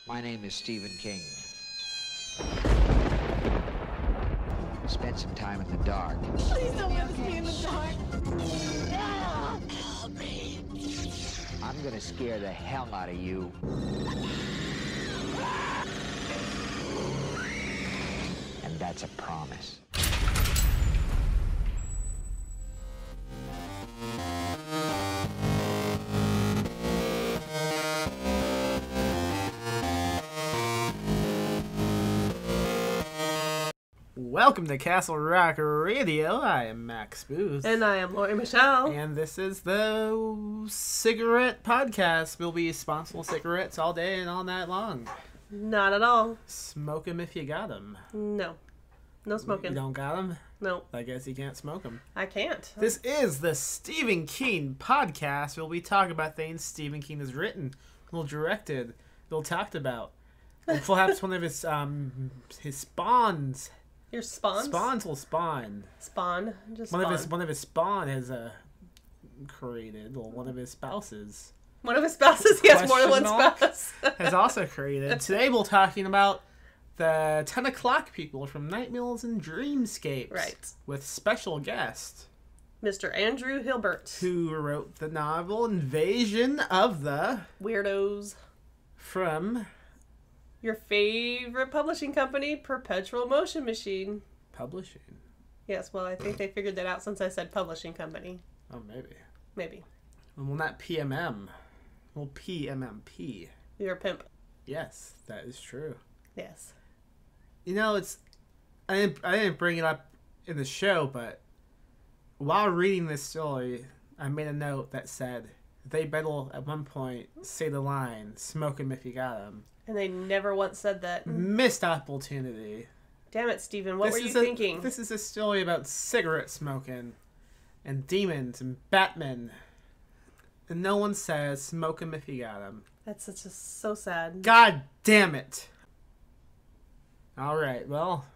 My name is Stephen King. Spent some time in the dark. Please don't let us be in the dark. Help me. I'm gonna scare the hell out of you. And that's a promise. Welcome to Castle Rock Radio. I am Max Booth. And I am Lori Michelle. And this is the cigarette podcast. We'll be sponsoring cigarettes all day and all night long. Not at all. Smoke them if you got them. No. No smoking. You don't got them? No. I guess you can't smoke them. I can't. This is the Stephen King podcast. We'll be talking about things Stephen King has written, will directed, will talked about. And perhaps one of his spawns. Your spawns? Spawns will spawn. Spawn. Just One spawn. of his spawn has created, or one of his spouses. One of his spouses? He has more than one Question mark? spouse. Has also created. Today we're talking about the 10 o'clock people from Night Mills and Dreamscapes. Right. With special guest. Mr. Andrew Hilbert. Who wrote the novel Invasion of the... Weirdos. From... Your favorite publishing company, Perpetual Motion Machine. Publishing. Yes, well, I think they figured that out since I said publishing company. Oh, maybe. Maybe. Well, not PMM. Well, PMMP. You're a pimp. Yes, that is true. Yes. You know, I didn't bring it up in the show, but while reading this story, I made a note that said they better at one point say the line, "Smoke 'em if you got 'em." And they never once said that. Missed opportunity. Damn it, Stephen. What were you thinking? This is a story about cigarette smoking and demons and Batman. And no one says, "Smoke 'em if you got 'em." That's just so sad. God damn it. Alright, well,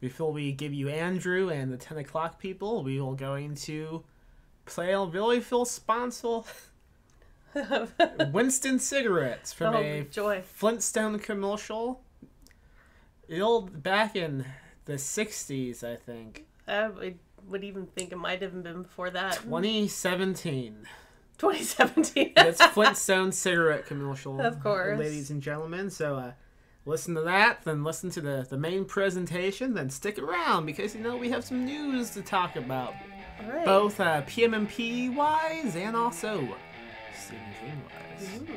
before we give you Andrew and the 10 o'clock people, we will going to play a really full sponsor Winston cigarettes from a joy. Flintstone commercial. Back in the 60s, I think. I would even think it might have been before that. 2017. 2017. It's Flintstone cigarette commercial. Of course. Ladies and gentlemen. So listen to that, then listen to the main presentation, then stick around because, we have some news to talk about. All right. Both PMMP-wise and also Stephen King-wise. Ooh.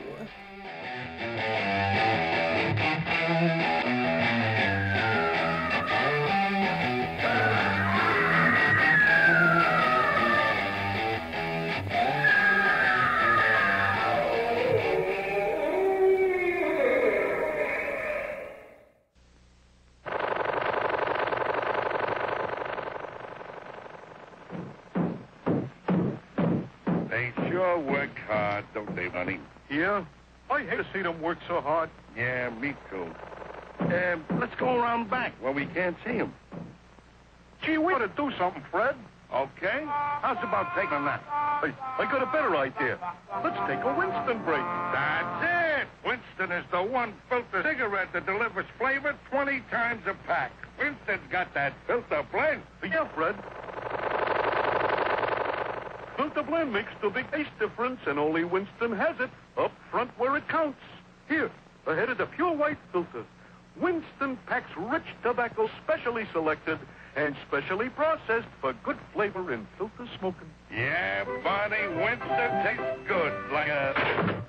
They sure work hard, don't they, Bunny? Yeah? I hate to see them work so hard. Yeah, me too. Let's go around back where we can't see them. Gee, we ought to do something, Fred. Okay? How's about taking that? I got a better idea. Let's take a Winston break. That's it! Winston is the one filter cigarette that delivers flavor 20 times a pack. Winston's got that filter blend. Yeah, Fred. Filter blend makes the big taste difference, and only Winston has it up front where it counts. Here, ahead of the pure white filter. Winston packs rich tobacco specially selected and specially processed for good flavor in filter smoking. Yeah, Barney, Winston tastes good like a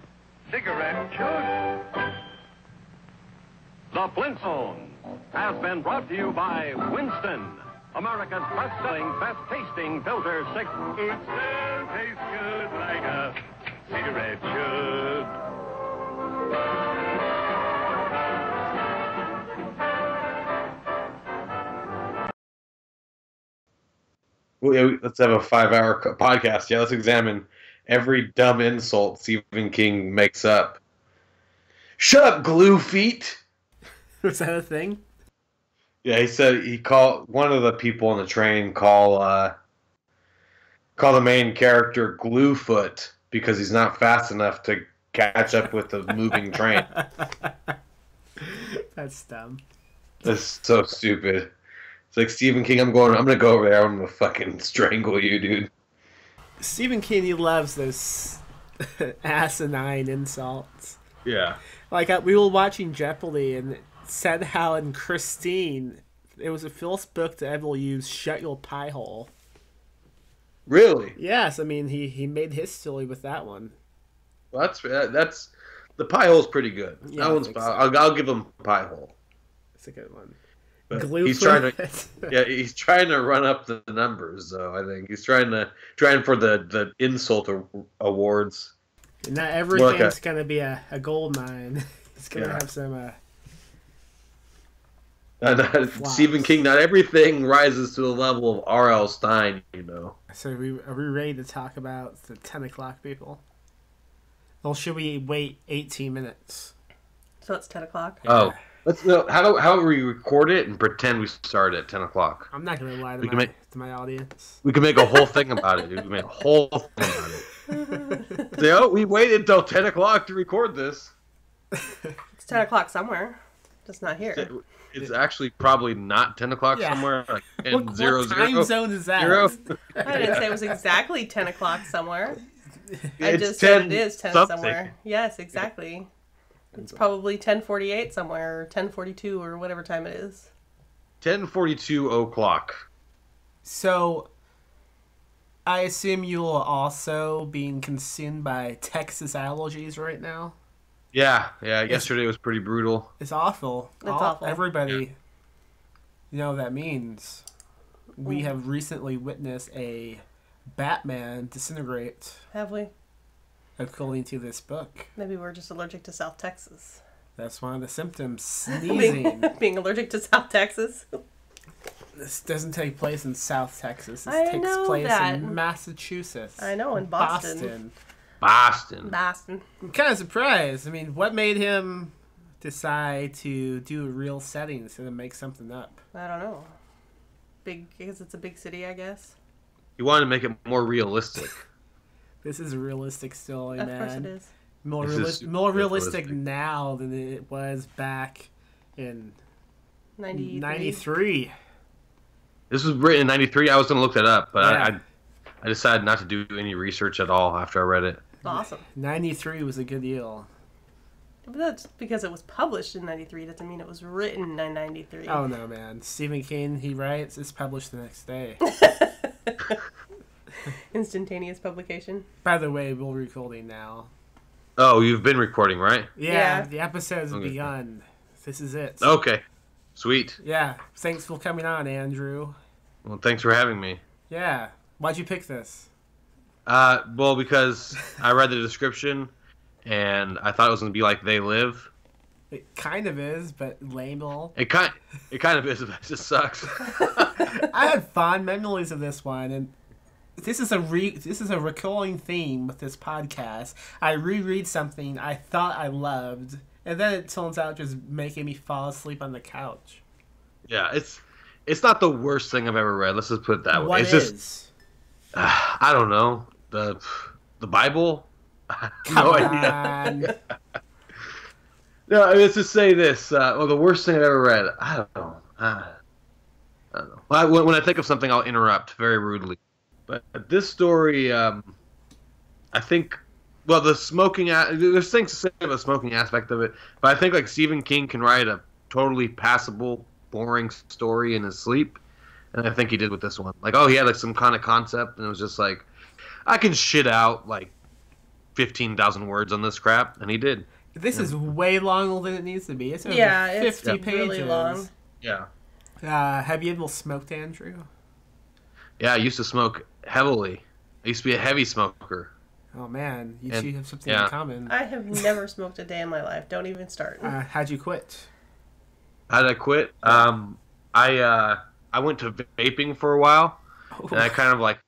cigarette should. The Flintstones has been brought to you by Winston, America's best-selling, best-tasting filter cigarette. Winston tastes good like a cigarette should. Well, yeah, let's have a 5-hour podcast. Yeah, let's examine every dumb insult Stephen King makes up. Shut up, glue feet! Was that a thing? Yeah, he said he called one of the people on the train call the main character Gluefoot because he's not fast enough to catch up with the moving train. That's dumb. That's so stupid. It's like Stephen King. I'm gonna go over there. I'm gonna fucking strangle you, dude. Stephen King, he loves those asinine insults. Yeah. Like, we were watching Jeopardy, and it said how in Christine, it was the first book to ever use "shut your pie hole." Really? Yes, I mean he made history with that one. Well, that's the pie hole's pretty good. Yeah, That one's. so. I'll give him pie hole. It's a good one. But Glue he's trying for to. Yeah, he's trying to run up the numbers, though. I think he's trying for the insult awards. Not everything's gonna be a gold mine. It's gonna have some. Stephen King. Not everything rises to the level of R.L. Stine. You know. So are we ready to talk about the 10 o'clock people? Or should we wait 18 minutes? So it's 10 o'clock? Oh. Let's how do we record it and pretend we start at 10 o'clock? I'm not going to lie to my audience. We can make a whole thing about it. We can make a whole thing about it. Say, oh, we waited until 10 o'clock to record this. It's 10 o'clock somewhere. Just not here. It's actually probably not 10 o'clock somewhere. Like What time zone is that? I didn't say it was exactly 10 o'clock somewhere. I It's just said 10 it is 10 something. somewhere. Yes, exactly. It's probably 10:48 somewhere, or 10:42, or whatever time it is. 10:42 o'clock. So, I assume you are also being consumed by Texas allergies right now? Yeah. Yesterday was pretty brutal. It's awful. It's awful. Everybody, you know what that means. We have recently witnessed a Batman disintegrate. Have we? According to this book. Maybe we're just allergic to South Texas. That's one of the symptoms. Sneezing. Being allergic to South Texas. This doesn't take place in South Texas. This I takes know place that. in Massachusetts. I know, in Boston. Boston. I'm kind of surprised. I mean, what made him decide to do a real setting instead of make something up? I don't know. Because it's a big city, I guess. You wanted to make it more realistic. This is a realistic story, man. Of course it is. More realistic now than it was back in 93. This was written in 93. I was going to look that up, but I decided not to do any research at all after I read it. Awesome. 93 was a good deal. But that's because it was published in 93. Doesn't mean it was written in 93. Oh, no, man. Stephen King, he writes, it's published the next day. Instantaneous publication. By the way, we're recording now. Oh, you've been recording, right? Yeah. The episode has begun. This is it. Okay. Sweet. Yeah. Thanks for coming on, Andrew. Well, thanks for having me. Yeah. Why'd you pick this? Well, because I read the description, and I thought it was going to be like They Live. It kind of is, but label. It kind of is, but it just sucks. I had fond memories of this one, and this is a recurring theme with this podcast. I reread something I thought I loved, and then it turns out just making me fall asleep on the couch. Yeah, it's not the worst thing I've ever read. Let's just put it that way. What It's is? just I don't know, the Bible. Come on. No, let's just say this. The worst thing I've ever read. I don't know. I don't know. When I think of something, I'll interrupt very rudely. But this story, I think, well, the smoking. There's things to say about the smoking aspect of it, but I think like Stephen King can write a totally passable, boring story in his sleep, and I think he did with this one. Like, he had like some kind of concept, and it was just like, I can shit out like 15,000 words on this crap, and he did. This is way longer than it needs to be. It's over 50 it's pages. really long. Yeah. Have you ever smoked, Andrew? Yeah, I used to smoke heavily. I used to be a heavy smoker. Oh, man. You two have something in common. I have never smoked a day in my life. Don't even start. How'd you quit? How did I quit? I went to vaping for a while, and I kind of like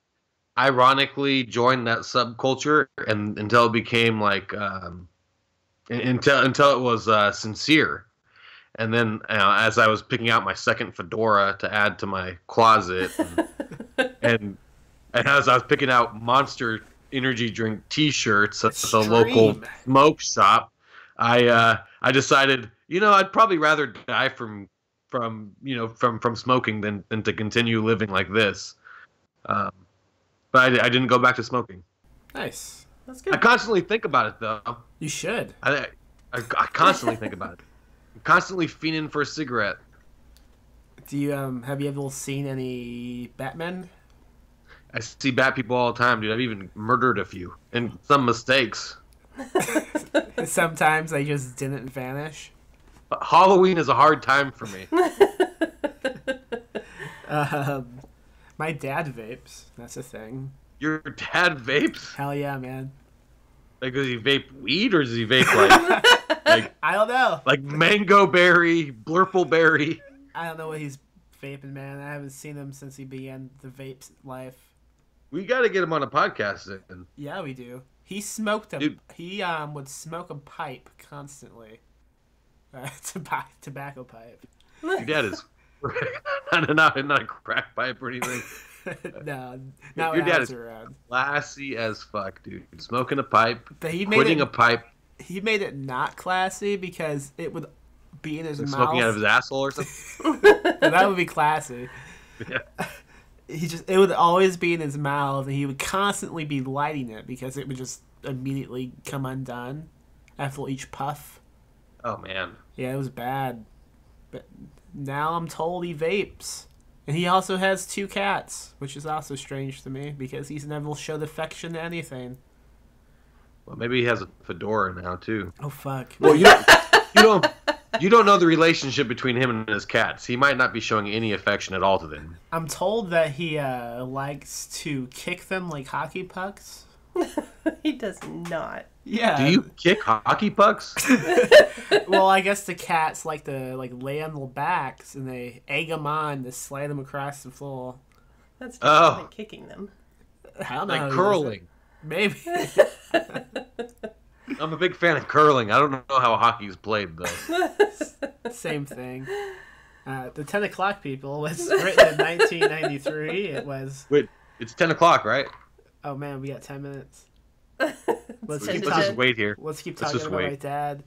ironically joined that subculture, and until it became like until it was sincere. And then as I was picking out my second fedora to add to my closet, and as I was picking out Monster energy drink T-shirts at the local smoke shop, I decided, I'd probably rather die from smoking than to continue living like this. But I didn't go back to smoking. Nice. That's I good. constantly think about it, though. You should. I constantly think about it. I'm constantly fiending for a cigarette. Do you have you ever seen any Batman? I see bat people all the time, dude. I've even murdered a few, and some mistakes. Sometimes they just didn't vanish. But Halloween is a hard time for me. My dad vapes. That's a thing. Your dad vapes? Hell yeah, man. Like, does he vape weed or does he vape like I don't know. like mango berry, blurple berry? I don't know what he's vaping, man. I haven't seen him since he began the vape life. We got to get him on a podcast then. Yeah, we do. He smoked a. Dude. He would smoke a pipe constantly. Tobacco pipe. Your dad is not a crack pipe or anything. No, not Your when I dad was is around. classy as fuck, dude. Smoking a pipe, But he made quitting it. a pipe, He made it not classy because it would be in his and mouth. smoking out of his asshole or something. That would be classy. Yeah. It would always be in his mouth, and he would constantly be lighting it because it would just immediately come undone after each puff. Oh man. Yeah, it was bad. But now I'm told he vapes. And he also has 2 cats, which is also strange to me because he's never showed affection to anything. Well, maybe he has a fedora now too. Oh fuck. Well, you don't know the relationship between him and his cats. He might not be showing any affection at all to them. I'm told that he likes to kick them like hockey pucks. He does not. Yeah. Do you kick hockey pucks? Well, I guess the cats like to lay on their backs and they egg them on to slide them across the floor. That's different than kicking them. I don't know. how Like he does curling. it. Maybe. I'm a big fan of curling. I don't know how hockey's played though. Same thing. The 10 o'clock people was written in 1993. It was. Wait, it's 10 o'clock, right? Oh man, we got 10 minutes. Let's Let's just wait here. Let's keep Let's talking just about my wait. dad.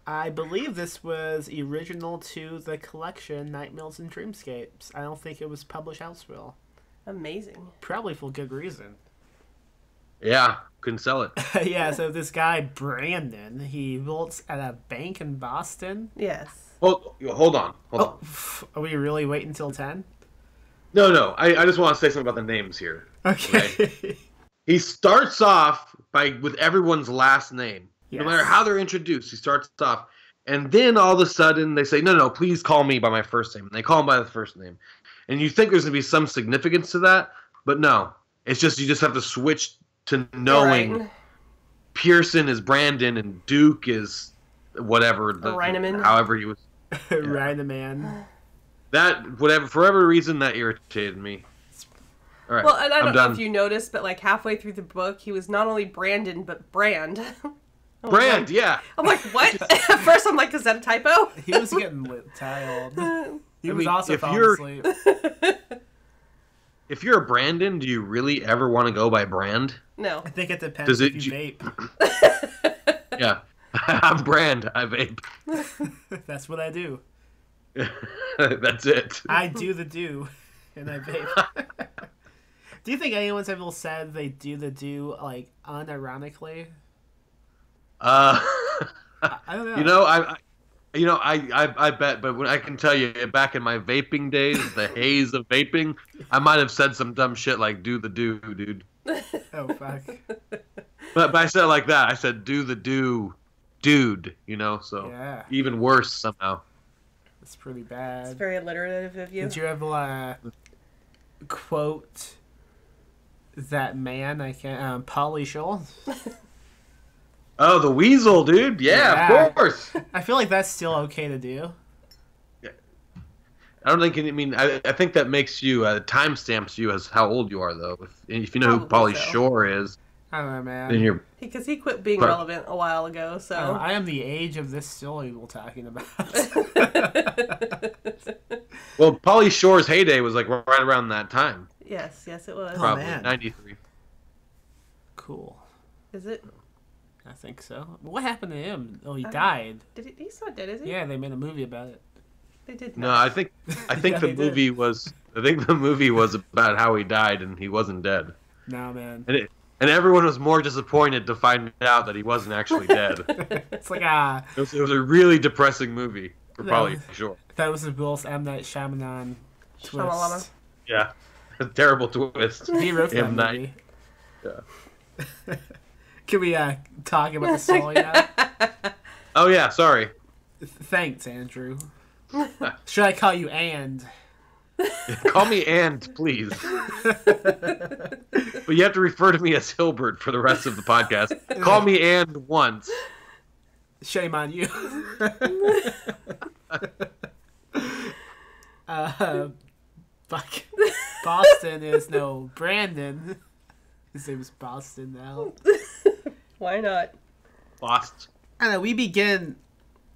I believe this was original to the collection Nightmares and Dreamscapes. I don't think it was published elsewhere. Amazing. Probably for good reason. Yeah, couldn't sell it. Yeah, so this guy, Brandon, he works at a bank in Boston. Yes. Hold on. Are we really waiting until 10? No. I just want to say something about the names here. Okay. He starts off with everyone's last name. Yes. No matter how they're introduced, he starts off. And then all of a sudden they say, no, please call me by my first name. And they call him by the first name. And you think there's going to be some significance to that, but no. It's just you just have to switch to knowing Right. Pearson is Brandon and Duke is whatever. Reineman. However he was. Right, the man. That, whatever, for whatever reason, that irritated me. All right, Well, and I I'm don't know done. if you noticed, but like halfway through the book, he was not only Brandon, but Brand. Brand, yeah. I'm like, what? At first, I'm like, is that a typo? He was getting tired. He was mean, also if falling you're- asleep. If you're a Brandon, do you really ever want to go by Brand? No. I think it depends Does if it- you vape. Yeah. I'm Brand. I vape. That's what I do. That's it. I do the do, and I vape. Do you think anyone's ever said they do the do, like, unironically? I don't know. I bet, but when I can tell you, back in my vaping days, the haze of vaping, I might have said some dumb shit like "do the do, dude." Oh, fuck. But I said it like that. I said "do the do, dude." So Yeah. even worse somehow. It's pretty bad. It's very alliterative of you. Did you ever quote that man? I can't. Pauly Shore. Oh, the weasel, dude. Yeah, Yeah. of course. I feel like that's still okay to do. I don't think. I mean, I think that makes you timestamps you as how old you are, though. If you know who Probably Pauly so. Shore is, I don't know, man. then you're. Because he quit being But- relevant a while ago, so. I am the age of this story we're talking about. Well, Pauly Shore's heyday was like right around that time, Yes, it was. Oh, probably man. 93. Cool. Is it? I think so. What happened to him? Oh, he died. He's not dead, is he? Yeah, they made a movie about it. They did. No, not. I think Yeah, the they movie did. was. I think the movie was about how he died and he wasn't dead. No, man. And everyone was more disappointed to find out that he wasn't actually dead. It's like, It was a really depressing movie for Pauly Shore. that was the Will's M. Night Shyamalan twist. Shamalama. Yeah, a terrible twist. He wrote that M. Night. movie. Yeah. Can we talk about the story now? Oh yeah, sorry. Thanks, Andrew. Should I call you And? Call me And, please. But you have to refer to me as Hilbert for the rest of the podcast. Call me And once. Shame on you. Fuck. Boston is no Brandon. His name is Boston now. Why not? Lost. I don't know, we begin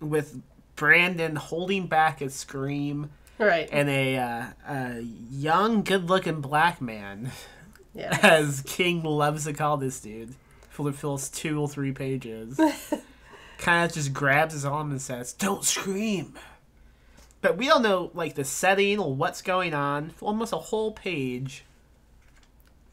with Brandon holding back a scream Right. and a young, good-looking black man, Yeah. as King loves to call this dude, fills 2 or 3 pages, kind of just grabs his arm and says, "Don't scream." But we don't know, like, the setting or what's going on for almost a whole page.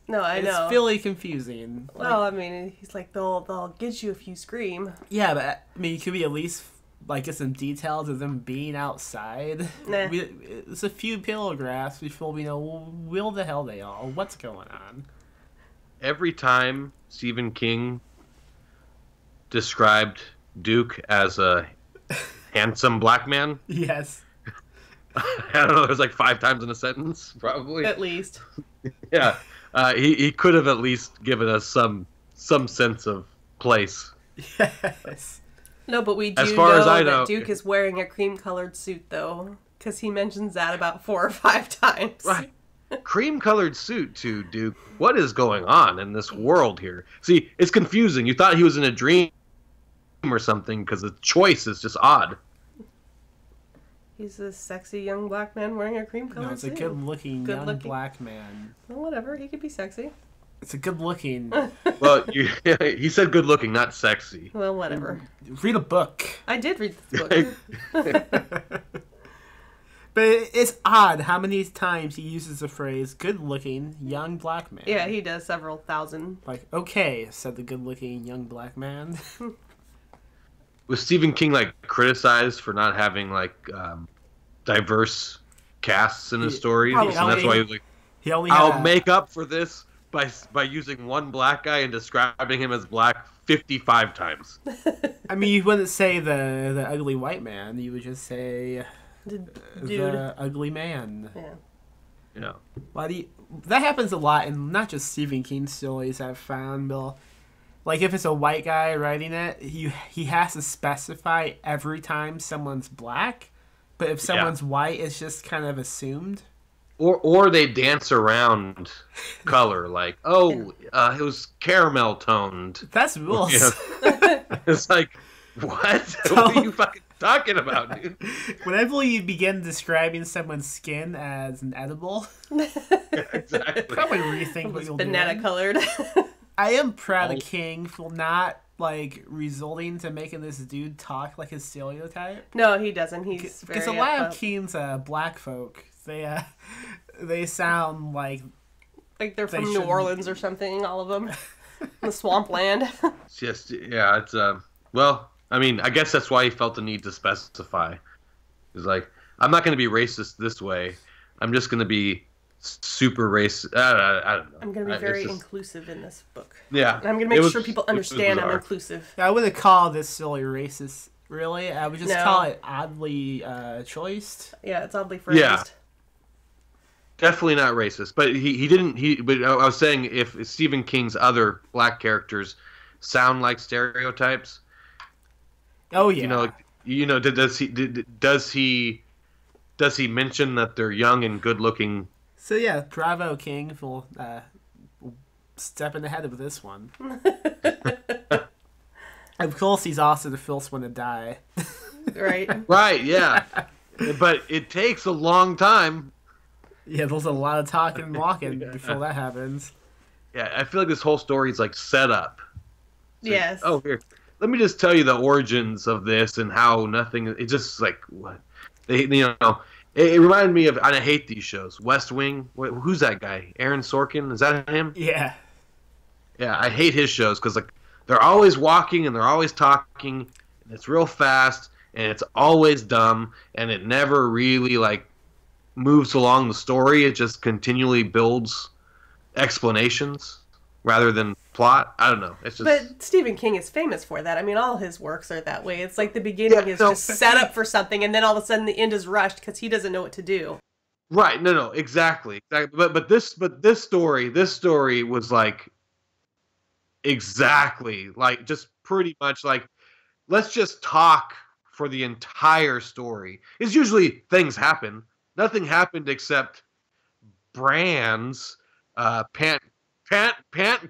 No, I know. It's really confusing. Well, I mean, he's like, they'll get you if you scream. Yeah, but I mean, could we at least like get some details of them being outside? Nah. It's a few paragraphs before we know where the hell they are, what's going on. Every time Stephen King described Duke as a handsome black man, Yes. I don't know, there's like 5 times in a sentence, probably. At least. Yeah. He could have at least given us some sense of place. Yes. No, but we do As far know as I that know- Duke is wearing a cream-colored suit, though, because he mentions that about 4 or 5 times. Right. Cream-colored suit, too, Duke. What is going on in this world here? See, it's confusing. You thought he was in a dream or something because the choice is just odd. He's a sexy young black man wearing a cream-colored No, it's a suit. good-looking young Good-looking. black man. Well, whatever, he could be sexy. It's a good-looking. Well, he said good-looking, not sexy. Well, whatever. Read a book. I did read this book. But it's odd how many times he uses the phrase "good-looking young black man." Yeah, he does several thousand. Like, okay, said the good-looking young black man. Was Stephen King like criticized for not having like diverse casts in his stories, probably. and that's why he was like, He only had "I'll make up for this by using one black guy and describing him as black 55 times." I mean, you wouldn't say the ugly white man. You would just say Dude. the ugly man. Yeah. You know, Why do you, that happens a lot in not just Stephen King stories I've found, Bill. Like, if it's a white guy writing it, he has to specify every time someone's black. But if someone's white, it's just kind of assumed. or they dance around color, like, oh, it was caramel toned. That's rules. You know? It's like, what? What are you fucking talking about, dude? Whenever you begin describing someone's skin as an edible, Exactly. probably rethink It what was you'll banana do. colored. I am proud of King for not, like, resorting to making this dude talk like his stereotype. No, he doesn't. He's very Because a lot of upfront. King's black folk, they sound like Like they're they from New shouldn't- Orleans or something, all of them. The swampland. It's just, yeah, it's, well, I mean, I guess that's why he felt the need to specify. He's like, I'm not going to be racist this way. I'm just going to be super racist. I don't know. I'm going to be very It's just- inclusive in this book. Yeah. And I'm going to it make was- sure people it was understand I'm bizarre. inclusive. I wouldn't call this silly racist. Really, I would just No. call it oddly choiced. Yeah, it's oddly phrased. Yeah. Definitely not racist, but he didn't. But I was saying, if Stephen King's other black characters sound like stereotypes, Oh yeah, does he mention that they're young and good looking? So yeah, bravo King for stepping ahead of this one. Of course, he's also the first one to die. Right? Right? Yeah, but it takes a long time. Yeah, there's a lot of talking and walking before that happens. Yeah, I feel like this whole story is like set up Yes. Oh, here. Let me just tell you the origins of this and how nothing. It's just like what they, you know. It reminded me of. And I hate these shows. West Wing. Who's that guy? Aaron Sorkin. Is that him? Yeah. Yeah, I hate his shows because like they're always walking and they're always talking. And it's real fast and it's always dumb and it never really like moves along the story. It just continually builds explanations rather than plot. I don't know. It's just. But Stephen King is famous for that. I mean, all his works are that way. It's like the beginning is just set up for something, and then all of a sudden the end is rushed because he doesn't know what to do. Right? No, exactly. But this story was like exactly like just pretty much like let's just talk for the entire story. It's usually things happen. Nothing happened except Brand's pant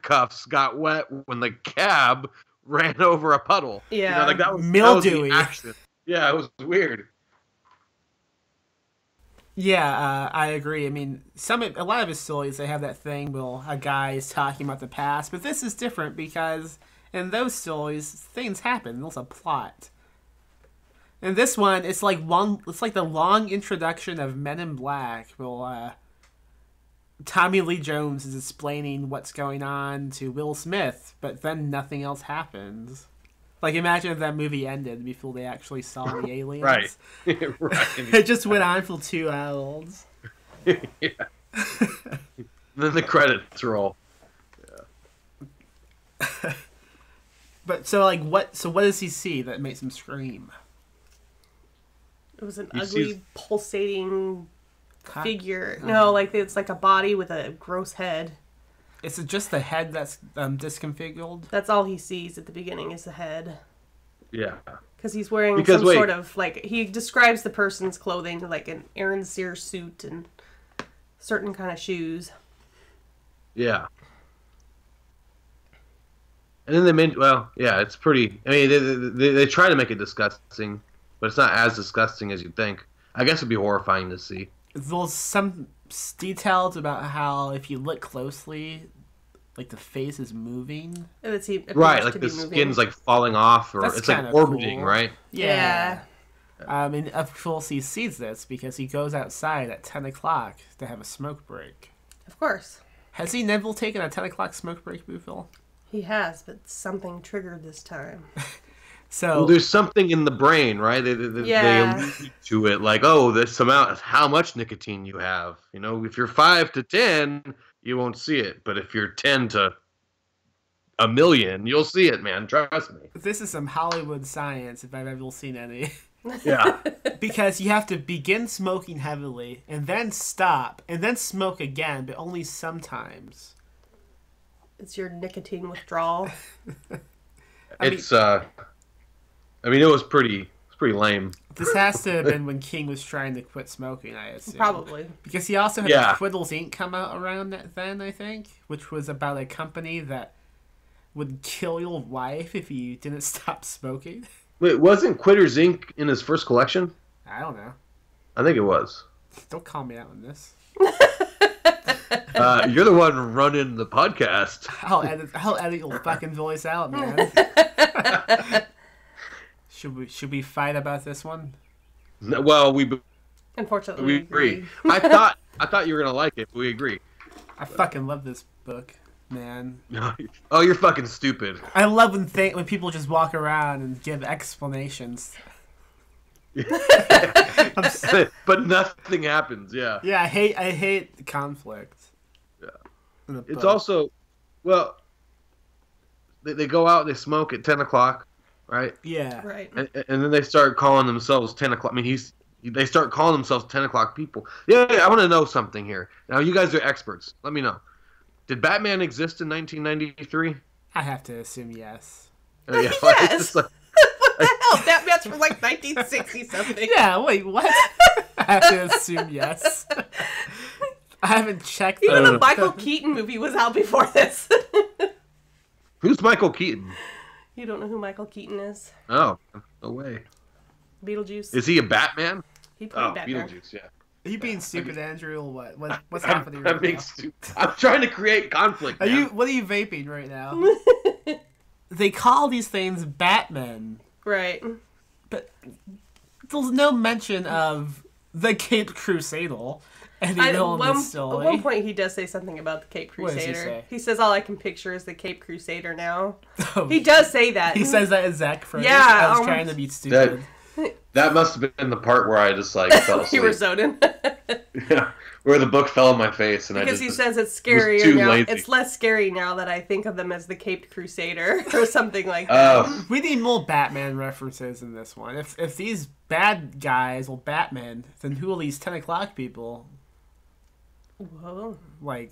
cuffs got wet when the cab ran over a puddle. Yeah, you know, like that was mildewy. the action. Yeah, it was weird. Yeah, I agree. I mean, a lot of his stories, they have that thing where a guy is talking about the past, but this is different because in those stories, things happen. There's a plot. In this one, it's like the long introduction of Men in Black. Well, Tommy Lee Jones is explaining what's going on to Will Smith, but then nothing else happens. Like, imagine if that movie ended before they actually saw the aliens. Right. Right. It just went on for 2 hours. Yeah. Then the credits roll. Yeah. But so what does he see that makes him scream? It was an He ugly, sees- pulsating figure. No, like it's like a body with a gross head. Is it just the head that's disconfigured? That's all he sees at the beginning is the head. Yeah. Because he's wearing Because, some wait. sort of, like, he describes the person's clothing like an Aaron Sears suit and certain kind of shoes. Yeah. And then it's pretty. I mean, they try to make it disgusting, but it's not as disgusting as you'd think. I guess it'd be horrifying to see. There's some details about how if you look closely, like the face is moving. And appears Right, like to the be moving. skin's like falling off, or That's it's like kinda orbiting, cool. right? Yeah. And of course he sees this because he goes outside at 10 o'clock to have a smoke break. Of course. Has he never taken a 10 o'clock smoke break before? He has, but something triggered this time. So Well, there's something in the brain, right? They Yeah. allude to it, like, oh, this amount, how much nicotine you have. You know, if you're 5 to 10, you won't see it, but if you're 10 to a million, you'll see it, man. Trust me. this is some Hollywood science if I've ever seen any. Yeah. Because you have to begin smoking heavily and then stop and then smoke again, but only sometimes. It's your nicotine withdrawal. I mean, it was pretty lame. This has to have been when King was trying to quit smoking, I assume. Probably. Because he also had Yeah. Quiddles Inc. come out around then, I think, which was about a company that would kill your wife if you didn't stop smoking. Wait, wasn't Quitters Inc. in his first collection? I don't know. I think it was. Don't call me out on this. You're the one running the podcast. I'll edit your fucking voice out, man. Should we fight about this one? Well, we Unfortunately, we agree. I thought you were gonna like it. But we agree. I fucking love this book, man. Oh, you're fucking stupid. I love when people just walk around and give explanations. But nothing happens. Yeah. Yeah, I hate the conflict. Yeah. in the It's book. also, well, they go out, they smoke at 10 o'clock, right? Yeah. Right. And then they start calling themselves 10 o'clock. I mean, they start calling themselves 10 o'clock people. Yeah, I want to know something here. Now, you guys are experts. Let me know. Did Batman exist in 1993? I have to assume yes. Yeah, Yes. it's just like, What the hell? Batman's from like 1960 something. Yeah, wait, what? I have to assume yes. I haven't checked. Even the Michael Keaton movie was out before this. who's Michael Keaton? You don't know who Michael Keaton is? Oh, no way. Beetlejuice. Is he a Batman? He played Oh, Batman. Beetlejuice, yeah. Are you being stupid, Andrew, or what? What's happening right I'm being now? stupid. I'm trying to create conflict. What are man. you vaping right now? they call these things Batmen, Right. but there's no mention of the Caped Crusader. And At story. one point, he does say something about the Cape What does he Crusader. say? He says, "All I can picture is the Cape Crusader now." Oh, He does say that. He says that exact phrase. Yeah, I was trying to be stupid. That must have been the part where I just like fell asleep. You were zoning. Yeah, where the book fell on my face, and Because I he just says it's was scarier too now. lazy. It's less scary now that I think of them as the Caped Crusader or something like that. Oh, We need more Batman references in this one. If these bad guys are Batman, then who are these 10 o'clock people? Whoa. Like,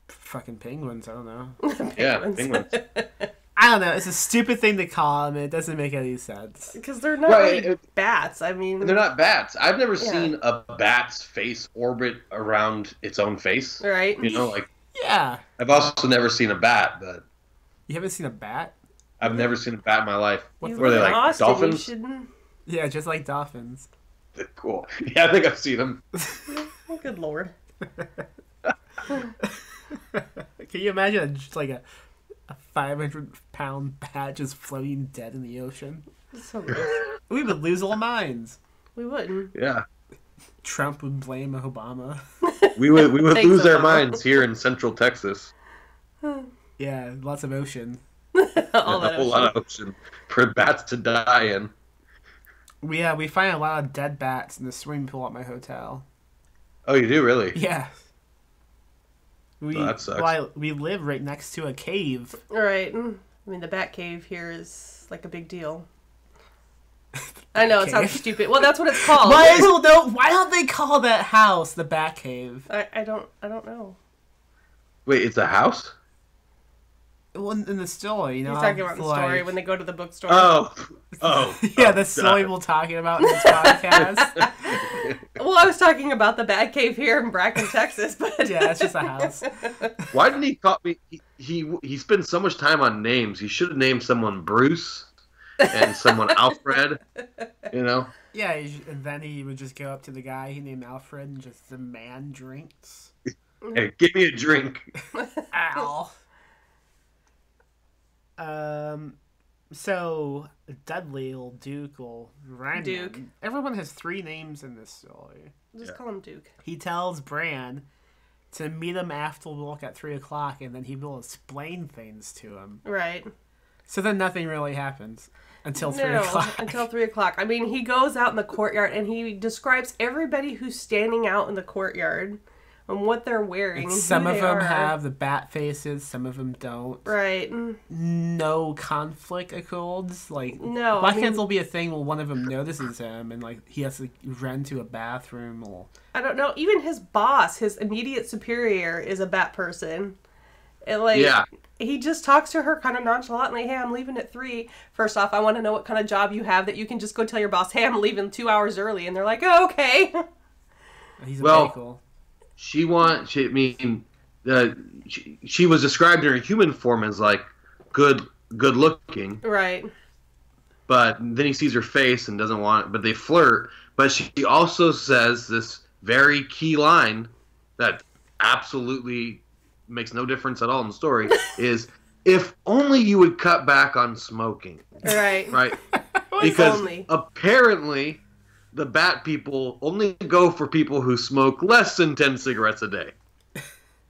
fucking penguins, I don't know. yeah, penguins. I don't know, it's a stupid thing to call them, and it doesn't make any sense. Because they're not Right, really bats. I mean, They're not bats. I've never Yeah. seen a bat's face orbit around its own face. right? You know, like Yeah. I've also never seen a bat, but You haven't seen a bat? I've never seen a bat in my life. You Were they live in like Austin, dolphins? You shouldn't... Yeah, just like dolphins. Cool. Yeah, I think I've seen them. Oh, good lord. Can you imagine just like a 500-pound bat just floating dead in the ocean? So gross. We would lose our minds. We wouldn't. Yeah, Trump would blame Obama. we would Thanks, lose our Obama. minds here in Central Texas. Yeah, lots of ocean. All that A whole ocean. lot of ocean for bats to die in. We find a lot of dead bats in the swimming pool at my hotel. Oh, you do really? Yeah. Well, that sucks. We live right next to a cave. All right. I mean, the Bat Cave here is like a big deal. I know, it sounds Cave? stupid. Well, that's what it's called. Why don't they call that house the Bat Cave? I don't know. Wait, it's a house? Well, in the story, you know. He's talking about the story like- when they go to the bookstore. Oh. Yeah, the story we're talking about in this podcast. Well, I was talking about the Bat Cave here in Bracken, Texas, but Yeah, it's just a house. Why didn't he call me? He spends so much time on names. He should have named someone Bruce and someone Alfred. You know? Yeah, and then he would just go up to the guy he named Alfred and just demand drinks. Hey, give me a drink. Ow. So Dudley or Duke or Ryan. Duke. Everyone has 3 names in this story. just call him Duke. He tells Bran to meet him after work at 3 o'clock, and then he will explain things to him. Right. So then nothing really happens until 3 No, o'clock. until 3 o'clock. I mean, he goes out in the courtyard and he describes everybody who's standing out in the courtyard and what they're wearing. And Some who of they them are. have the bat faces, some of them don't. Right. No conflict occurs. Like, No, why I mean- can't there be a thing where one of them notices him and like he has to run to a bathroom or? I don't know. Even his boss, his immediate superior, is a bat person. And like, Yeah. he just talks to her kind of nonchalantly. Hey, I'm leaving at 3. First off, I want to know what kind of job you have that you can just go tell your boss, hey, I'm leaving 2 hours early. And they're like, oh, okay. He's a Well, bagel. She was described in her human form as like good looking, Right. but then he sees her face and doesn't want it. But they flirt. But she also says this very key line that absolutely makes no difference at all in the story is, if only you would cut back on smoking. Right. Right? Because only. apparently the bat people only go for people who smoke less than 10 cigarettes a day.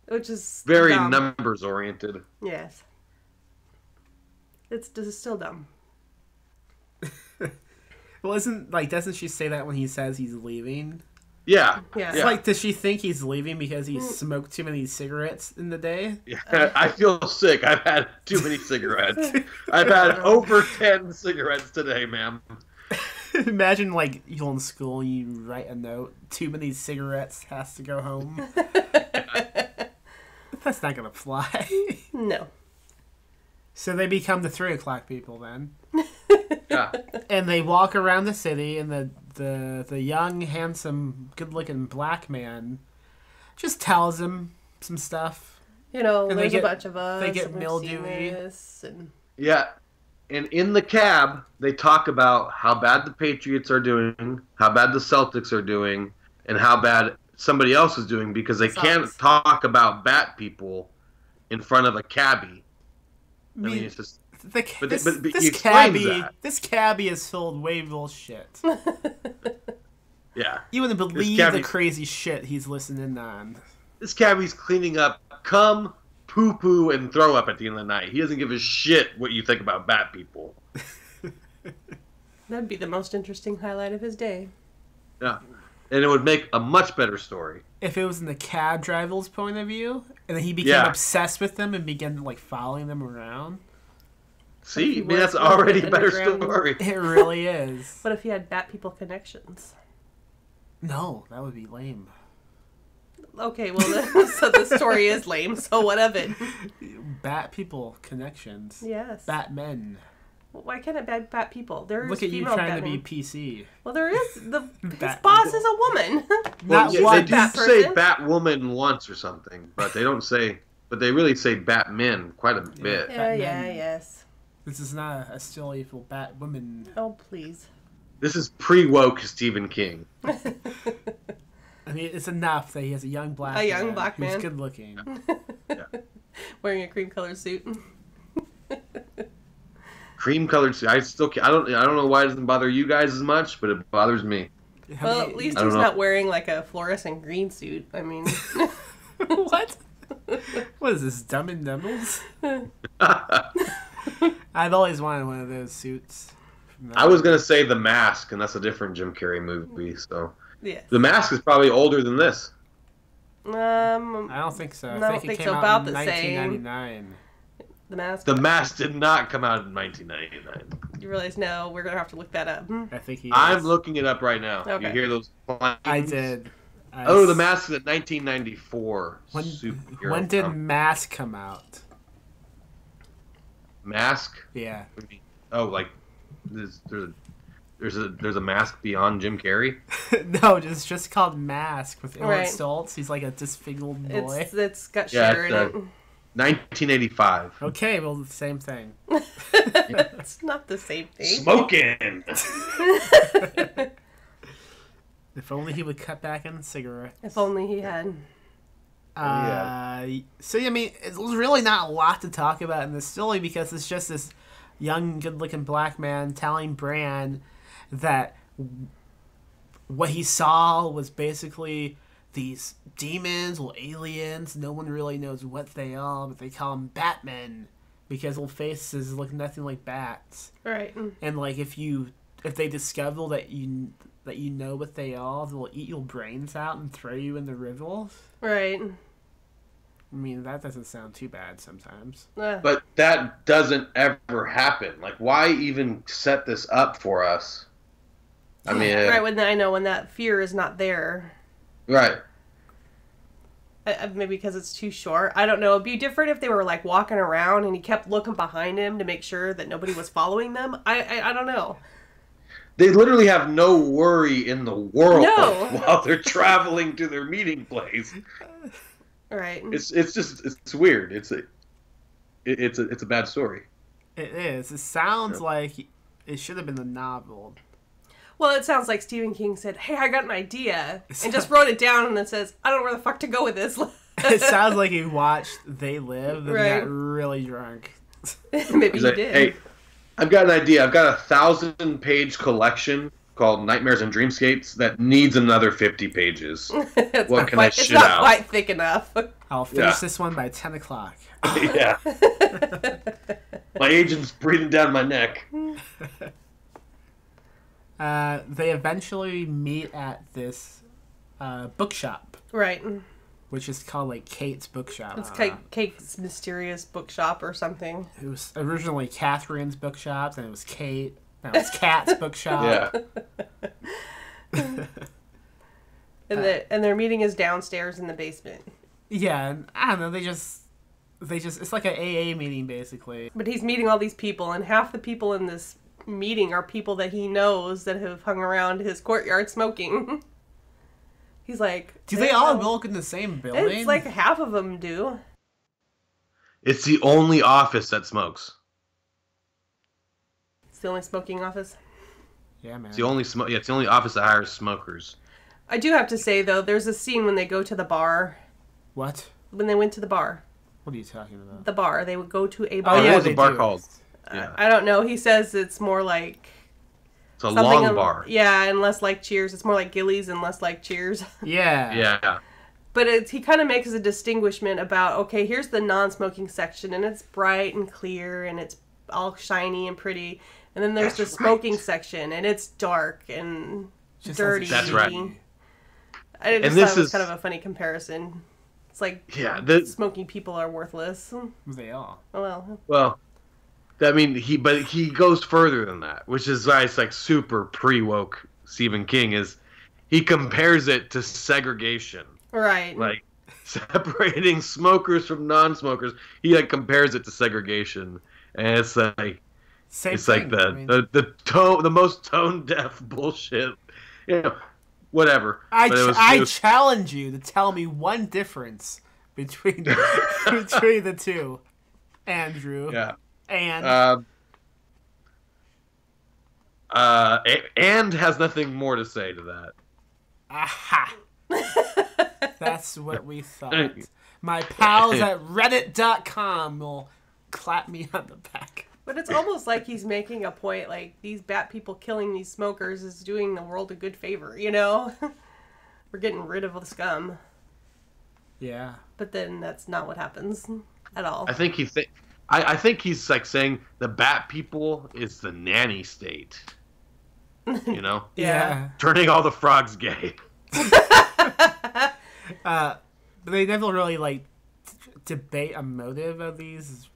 Which is Very dumb. numbers oriented. Yes. It's still dumb. Well, doesn't she say that when he says he's leaving? Yeah. Yeah. Yeah. Like, does she think he's leaving because he smoked too many cigarettes in the day? Yeah. I feel sick. I've had too many cigarettes. I've had over 10 cigarettes today, ma'am. Imagine, like, you're in school and you write a note, too many cigarettes, has to go home. That's not gonna fly. No. So they become the 3 o'clock people then. Yeah. And they walk around the city, and the young, handsome, good-looking black man just tells him some stuff. You know, And they there's get- a bunch of us. they get and we've seen mildewy. this, and Yeah. And in the cab, they talk about how bad the Patriots are doing, how bad the Celtics are doing, and how bad somebody else is doing, because they can't talk about bat people in front of a cabbie. I mean, it's just But But he this explains cabbie, that. this cabbie is filled way more shit. Yeah. You wouldn't believe cabbie- the crazy shit he's listening on. This cabbie's cleaning up cum, poo-poo, and throw up at the end of the night. He doesn't give a shit what you think about bat people. That'd be the most interesting highlight of his day. Yeah. And it would make a much better story. If it was in the cab driver's point of view, and then he became Yeah. obsessed with them and began like following them around. See, I he mean, that's was already a better underground. story. It really is. What if he had bat people connections? No, that would be lame. Okay, well, so the story is lame, so what of it? Bat people connections. Yes. Batmen. Why can't it be bat people? There's Look at you female trying Batman. to be PC. Well, there is. His Bat boss people. is a woman. Not They one do bat say person. Batwoman once or something, but they don't say. But they really say Batmen quite a bit. Yeah, Batman. yes. This is not a still evil Batwoman. Oh, please. This is pre-woke Stephen King. I mean, it's enough that he has a young black A young black who's man. good looking. Wearing a cream-colored suit. Cream-colored suit. I don't know why it doesn't bother you guys as much, but it bothers me. Well, at least I don't he's know. not wearing like a fluorescent green suit. I mean, What? What is this, Dumb and Dumbles? I've always wanted one of those suits. I was gonna say The Mask, and that's a different Jim Carrey movie. So yeah. The Mask is probably older than this. I don't think so. I I don't think think it so. came About out in the same. 1999. The Mask. The Mask did not come out in 1999. You realize no, we're gonna have to look that up. I think he I'm is. looking it up right now. Okay. You hear those planes? I did. Oh, The Mask is at 1994. superhero When did film. Mask come out? Mask? Yeah. Oh, like there's a Mask beyond Jim Carrey? No, it's just called Mask with Aaron Right. Stoltz. He's like a disfigured boy. It's got Yeah, Cher in it's, it. 1985. Okay, well, the same thing. It's not the same thing. Smoking. If only he would cut back on cigarettes. If only he had. So, I mean, it's really not a lot to talk about in this story because it's just this young, good-looking black man telling Bran that what he saw was basically these demons or aliens. No one really knows what they are, but they call them Batmen because their faces look nothing like bats. Right. And like if they discover that you know what they are, they'll eat your brains out and throw you in the river. Right. I mean, that doesn't sound too bad sometimes. But that doesn't ever happen. Like, why even set this up for us? I mean, Right, when I know when that fear is not there. right. Maybe because it's too short. I don't know. It'd be different if they were like walking around and he kept looking behind him to make sure that nobody was following them. I don't know. They literally have no worry in the world No. while they're traveling to their meeting place. Right. It's weird. It's a bad story. It is. It sounds like it should have been a novel. Well, it sounds like Stephen King said, "Hey, I got an idea," and just wrote it down, and then says, "I don't know where the fuck to go with this." It sounds like he watched They Live and Right. got really drunk. Maybe He's he like, did. hey, I've got an idea. I've got a 1,000-page collection called Nightmares and Dreamscapes that needs another 50 pages. It's What not can I quite, it's shit not out? quite thick enough. I'll finish Yeah. this one by 10 o'clock. Yeah. My agent's breathing down my neck. They eventually meet at this bookshop, Right. which is called like Kate's Bookshop. It's Kate's Mysterious Bookshop or something. It was originally Catherine's Bookshop, then it was Kate, now it's Kat's Bookshop. Yeah. And their meeting is downstairs in the basement. Yeah, and I don't know, they just it's like an AA meeting basically. But he's meeting all these people, and half the people in this meeting are people that he knows that have hung around his courtyard smoking. He's like, Do they all work in the same building? It's like half of them do. It's the only office that smokes. It's the only smoking office. Yeah, man. It's the only it's the only office that hires smokers. I do have to say, though, there's a scene when they go to the bar. What? When they went to the bar. What are you talking about? The bar. They would go to a bar. Oh, yeah, what was they the bar do. called? Yeah. I don't know. He says it's more like It's a long bar. Yeah, and less like Cheers. It's more like Gillies and less like Cheers. Yeah. Yeah. But he kind of makes a distinguishment about, okay, here's the non-smoking section, and it's bright and clear, and it's all shiny and pretty. And then there's the smoking section, and it's dark and dirty. That's right. I just thought it was kind of a funny comparison. It's like smoking people are worthless. They are. Oh, well, I mean, he goes further than that, which is why it's like super pre-woke Stephen King is he compares it to segregation. Right. Like separating smokers from non-smokers. He like compares it to segregation. And it's like like the most tone deaf bullshit. You know, whatever. I challenge you to tell me one difference between between the two, Andrew. Yeah. And has nothing more to say to that. Aha. That's what we thought. My pals at reddit.com will clap me on the back. But it's almost like he's making a point, like, these bat people killing these smokers is doing the world a good favor, you know? We're getting rid of the scum. Yeah. But then that's not what happens at all. I think I think he's like saying the bat people is the nanny state. You know? Yeah. Turning all the frogs gay. But they never really, like, debate a motive of these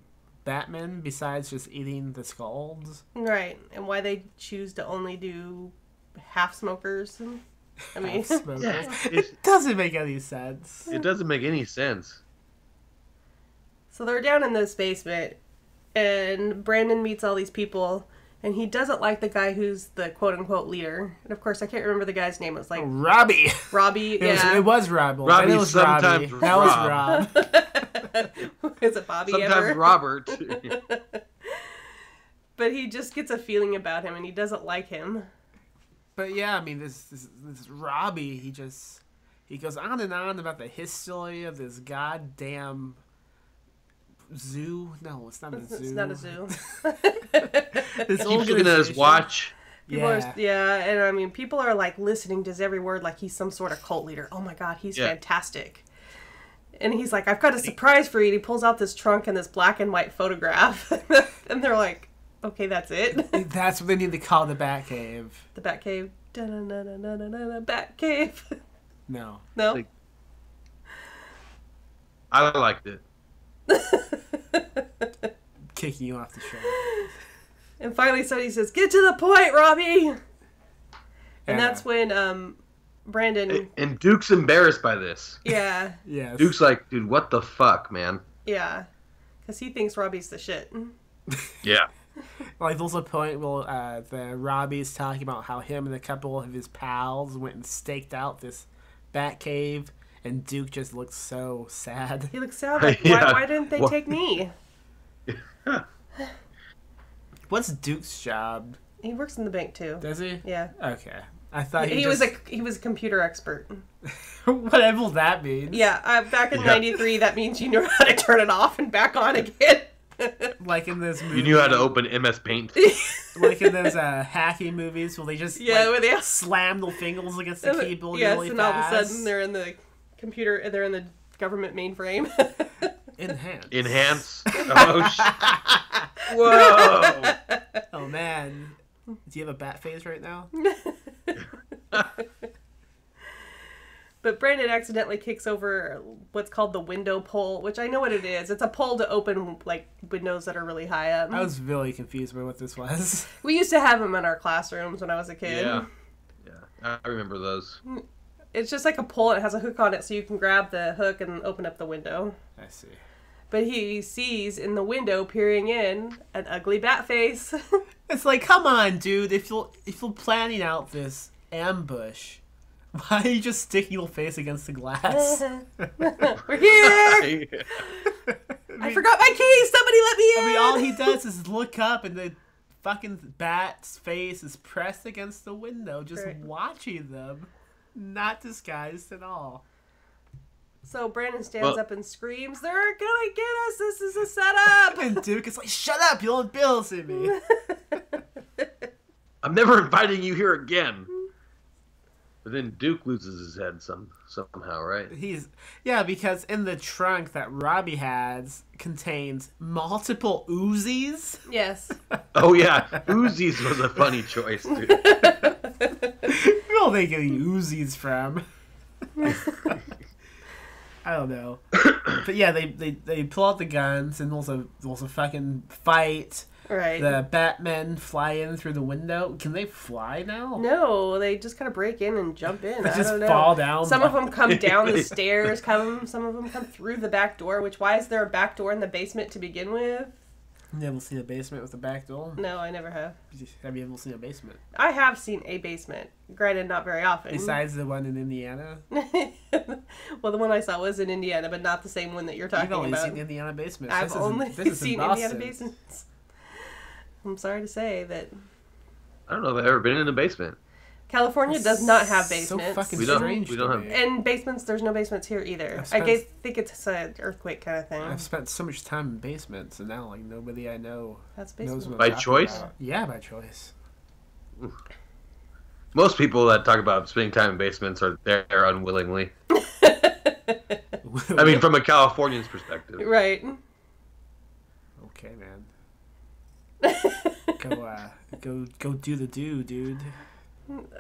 Batmen besides just eating the skulls. Right. And why they choose to only do half smokers. I mean, it doesn't make any sense. It doesn't make any sense. So they're down in this basement, and Brandon meets all these people, and he doesn't like the guy who's the quote-unquote leader. And of course, I can't remember the guy's name. It was like... Robbie. Robbie, It was Robbie. Robbie, it was sometimes Robbie. That was Rob. Is it Bobby sometimes ever? Robert. But he just gets a feeling about him, and he doesn't like him. But yeah, I mean, this Robbie, he goes on and on about the history of this goddamn zoo. No, it's not a zoo. It's not a zoo. This keeps looking at his watch. And I mean, people are like listening to his every word like he's some sort of cult leader. Oh my god, he's fantastic. And he's like, I've got a surprise for you. And he pulls out this trunk and this black and white photograph. And they're like, okay, that's it. That's what they need to call the Batcave. The Batcave. Da-na-na-na-na-na-na, Batcave. No. No? Like, I liked it. Kicking you off the show. And finally somebody says, get to the point, Robbie! And that's when Brandon... And Duke's embarrassed by this. Yeah. Yes. Duke's like, dude, what the fuck, man? Yeah. Because he thinks Robbie's the shit. Yeah. Like, there's a point where the Robbie's talking about how him and a couple of his pals went and staked out this Batcave, and Duke just looks so sad. He looks sad. Like, why didn't they take me? What's Duke's job? He works in the bank, too. Does he? Yeah. Okay. I thought he was a computer expert. Whatever that means. Yeah, back in '93, that means you knew how to turn it off and back on again. Like in this movie. You knew how to open MS Paint. Like in those hacking movies where they just where they slam their fingers against the keyboard really and fast. all of a sudden they're in the computer, they're in the government mainframe. Enhance. Oh, whoa. Oh, man. Do you have a bat face right now? But Brandon accidentally kicks over what's called the window pole, which I know what it is. It's a pole to open, like, windows that are really high up. I was really confused by what this was. We used to have them in our classrooms when I was a kid. Yeah. I remember those. It's just like a pole. It has a hook on it, so you can grab the hook and open up the window. I see. But he sees in the window, peering in, an ugly bat face. It's like, come on, dude. If you're planning out this ambush, why are you just sticking your face against the glass? We're here! I forgot my keys! Somebody let me in! I mean, all he does is look up and the fucking bat's face is pressed against the window, just watching them. Not disguised at all. So Brandon stands up and screams, "They're gonna get us! This is a setup!" And Duke is like, "Shut up! You won't Bill see me." I'm never inviting you here again. But then Duke loses his head somehow, right? Because in the trunk that Robbie has contains multiple Uzis. Yes. Oh yeah, Uzis was a funny choice, dude. Where are they getting Uzis from? I don't know. But yeah, they pull out the guns and there's a fucking fight. Right. The Batmen fly in through the window. Can they fly now? No, they just kind of break in and jump in. They I just don't know. fall down. Some of them come down the stairs. Some of them come through the back door. Which, why is there a back door in the basement to begin with? You ever seen a basement with a back door? No, I never have. Have you ever seen a basement? I have seen a basement. Granted, not very often. Besides the one in Indiana? Well, the one I saw was in Indiana, but not the same one that you're talking about. You've only seen Indiana basements. I've only seen Indiana basements. I'm sorry to say that. I don't know if I've ever been in a basement. California does not have basements. So fucking We don't strange. have. And basements, there's no basements here either. I think it's an earthquake kind of thing. I've spent so much time in basements, and now nobody I know knows what by I'm choice. talking about. Yeah, by choice. Most people that talk about spending time in basements are there unwillingly. I mean, from a Californian's perspective. Right. Okay, man. Go do the dude.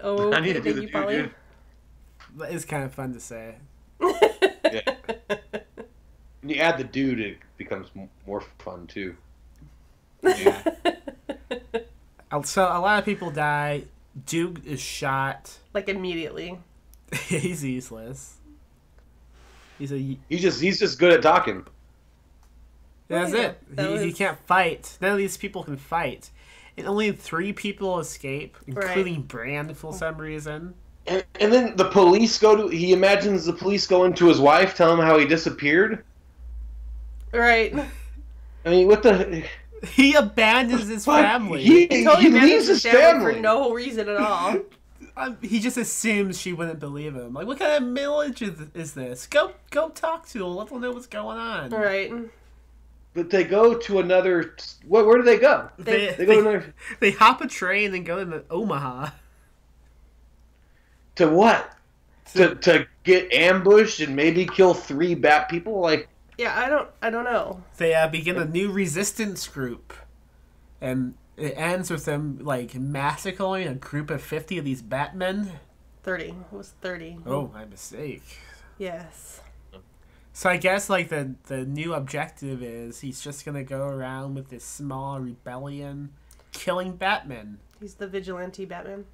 Oh, I need to do thank the you, dude, Pauly. dude. It's kind of fun to say. Yeah. When you add the dude, it becomes more fun too. Yeah. So a lot of people die. Duke is shot. Like immediately. He's useless. He's just good at talking. That's yeah, it. He can't fight. None of these people can fight. And only 3 people escape, including Brand for some reason. And then the police he imagines the police go into his wife, tell him how he disappeared. Right. I mean, what the... He abandons his family. He totally leaves his family for no reason at all. He just assumes she wouldn't believe him. Like, what kind of marriage is this? Go talk to her. Let them know what's going on. Right. But they go to another... Where do they go? They go to another... They hop a train and go to Omaha. To what? To get ambushed and maybe kill 3 bat people? Like... Yeah, I don't know. They begin a new resistance group. And it ends with them, like, massacring a group of 50 of these Batmen. 30. It was 30. Oh, my mistake. Yes. So I guess, like, the new objective is he's just going to go around with this small rebellion killing Batman. He's the vigilante Batman.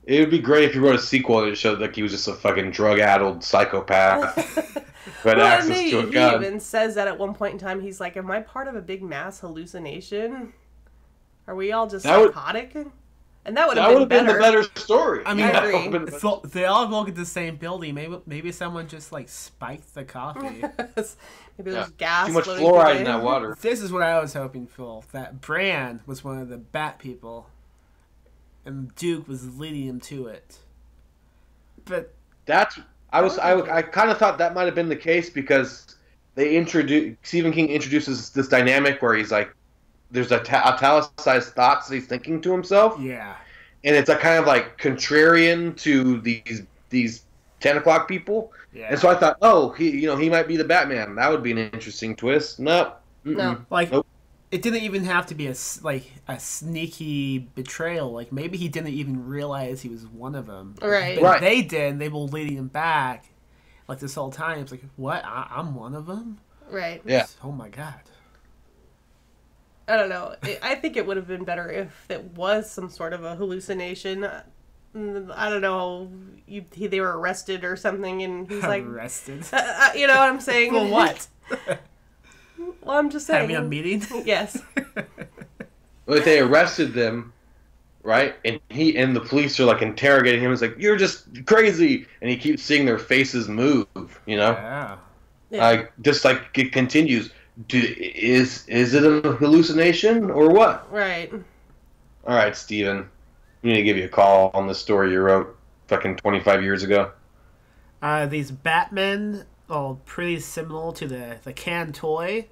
It would be great if he wrote a sequel that showed like he was just a fucking drug-addled psychopath who had access to a gun. He even says that at one point in time. He's like, am I part of a big mass hallucination? Are we all just psychotic? And that would have been the better story. I mean, I agree. They all work at the same building. Maybe someone just, like, spiked the coffee. Maybe there's gas. Too much fluoride in that water. This is what I was hoping for. That Brand was one of the Bat people. And Duke was leading him to it. But I kind of thought that might have been the case because Stephen King introduces this dynamic where he's like, there's italicized thoughts that he's thinking to himself. Yeah. And it's a kind of like contrarian to these 10 o'clock people. Yeah. And so I thought, he might be the Batman. That would be an interesting twist. Nope. No. Like, nope. It didn't even have to be a sneaky betrayal. Like, maybe he didn't even realize he was one of them. Right. But they did, and they were leading him back. Like, this whole time, it's like, what? I'm one of them? Right. Yeah. Oh, my God. I don't know. I think it would have been better if it was some sort of a hallucination. I don't know. They were arrested or something, and he's like... Arrested? You know what I'm saying? For what? Well, I'm just saying. Having a meeting? Yes. But they arrested them, right? And the police are like interrogating him. It's like, you're just crazy. And he keeps seeing their faces move, you know? Yeah. Just like it continues. Is it a hallucination or what? Right. All right, Steven. We need to give you a call on this story you wrote fucking 25 years ago. These Batmen are pretty similar to the canned toy,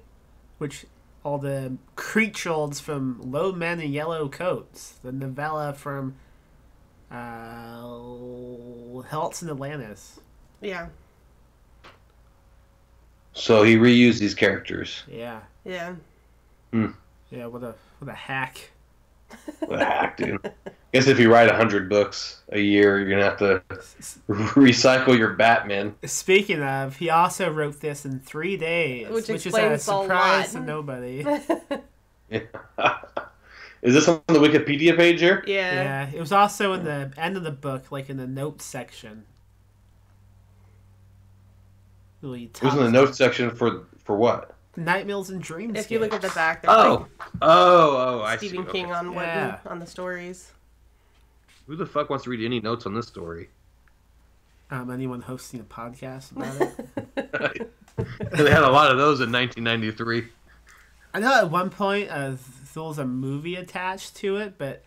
which all the creatures from Low Men in Yellow Coats, the novella from Helts in Atlantis. Yeah. So he reused these characters. Yeah. Yeah. Yeah, what a hack. What a hack, dude. Guess if you write 100 books a year, you're gonna have to recycle your Batman. Speaking of, he also wrote this in 3 days, which is a surprise to nobody. Yeah. Is this on the Wikipedia page here? Yeah. Yeah, it was also in the end of the book, like in the notes section. Really It was in the notes section for what? Nightmares and Dreamscapes. If you look at the back, there's like I see. Stephen King on on the stories. Who the fuck wants to read any notes on this story? Anyone hosting a podcast about it? They had a lot of those in 1993. I know at one point there was a movie attached to it, but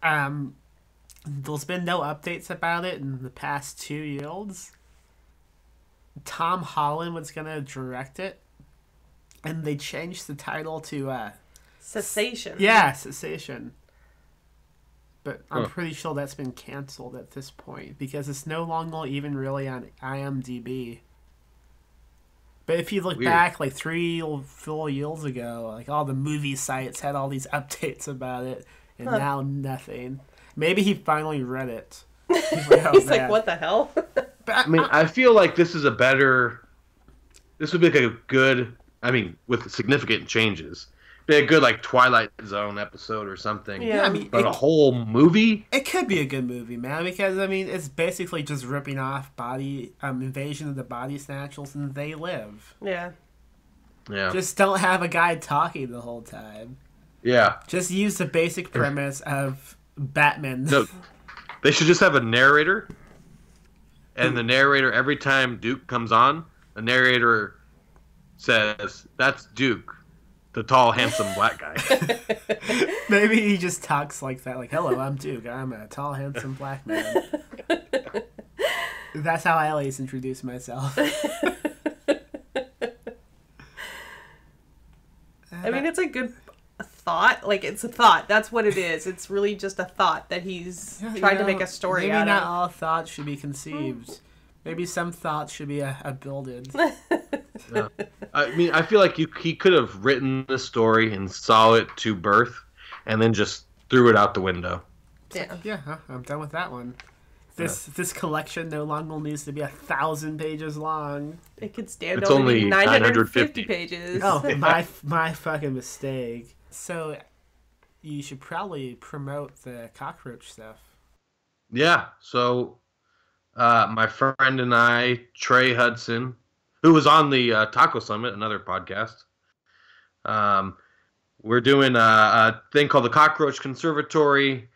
there's been no updates about it in the past 2 years. Tom Holland was gonna direct it, and they changed the title to Cessation. Yeah, Cessation. But I'm pretty sure that's been canceled at this point because it's no longer even really on IMDb. But if you look back like 3 or 4 years ago, like all the movie sites had all these updates about it, and now nothing. Maybe he finally read it. He's like, what the hell? I mean, I feel like this is this would be like a good, I mean, with significant changes. Be a good like Twilight Zone episode or something. Yeah, I mean, but a whole movie? It could be a good movie, man, because I mean, it's basically just ripping off Invasion of the Body Snatchers, and They Live. Yeah. Yeah. Just don't have a guy talking the whole time. Yeah. Just use the basic premise of Batman. No, they should just have a narrator, and the narrator, every time Duke comes on, the narrator says, "That's Duke, the tall, handsome black guy." Maybe he just talks like that, like, "Hello, I'm Duke. I'm a tall, handsome black man." That's how I always introduce myself. I mean, it's a good thought. Like, it's a thought. That's what it is. It's really just a thought that he's trying to make a story out of. Maybe not all thoughts should be conceived. Maybe some thoughts should be builded. Yeah. I mean, I feel like he could have written the story and saw it to birth, and then just threw it out the window. Yeah, I'm done with that one. This collection no longer needs to be 1,000 pages long. It could stand It's only only 950 pages. Oh, my fucking mistake. So, you should probably promote the cockroach stuff. Yeah. So, my friend and I, Trey Hudson, who was on the Taco Summit, another podcast, we're doing a thing called the Cockroach Conservatory.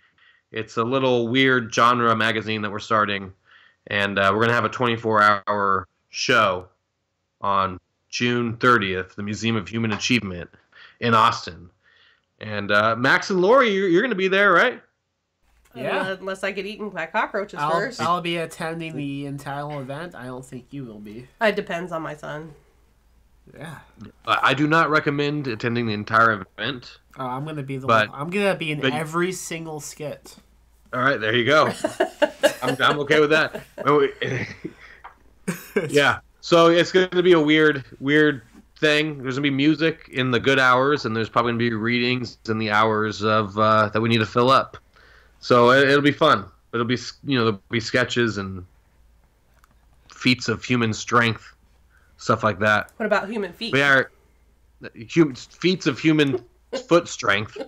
It's a little weird genre magazine that we're starting, and we're going to have a 24-hour show on June 30th, the Museum of Human Achievement in Austin. And Max and Lori, you're going to be there, right? Yeah. Unless I get eaten by cockroaches first. I'll be attending the entire event. I don't think you will be. It depends on my son. Yeah. I do not recommend attending the entire event. Oh, I'm gonna be I'm gonna be in every single skit. All right, there you go. I'm okay with that. Yeah. So it's gonna be a weird thing. There's gonna be music in the good hours, and there's probably gonna be readings in the hours of that we need to fill up. So it'll be fun. It'll be there'll be sketches and feats of human strength, stuff like that. What about human feet? We are feats of human foot strength.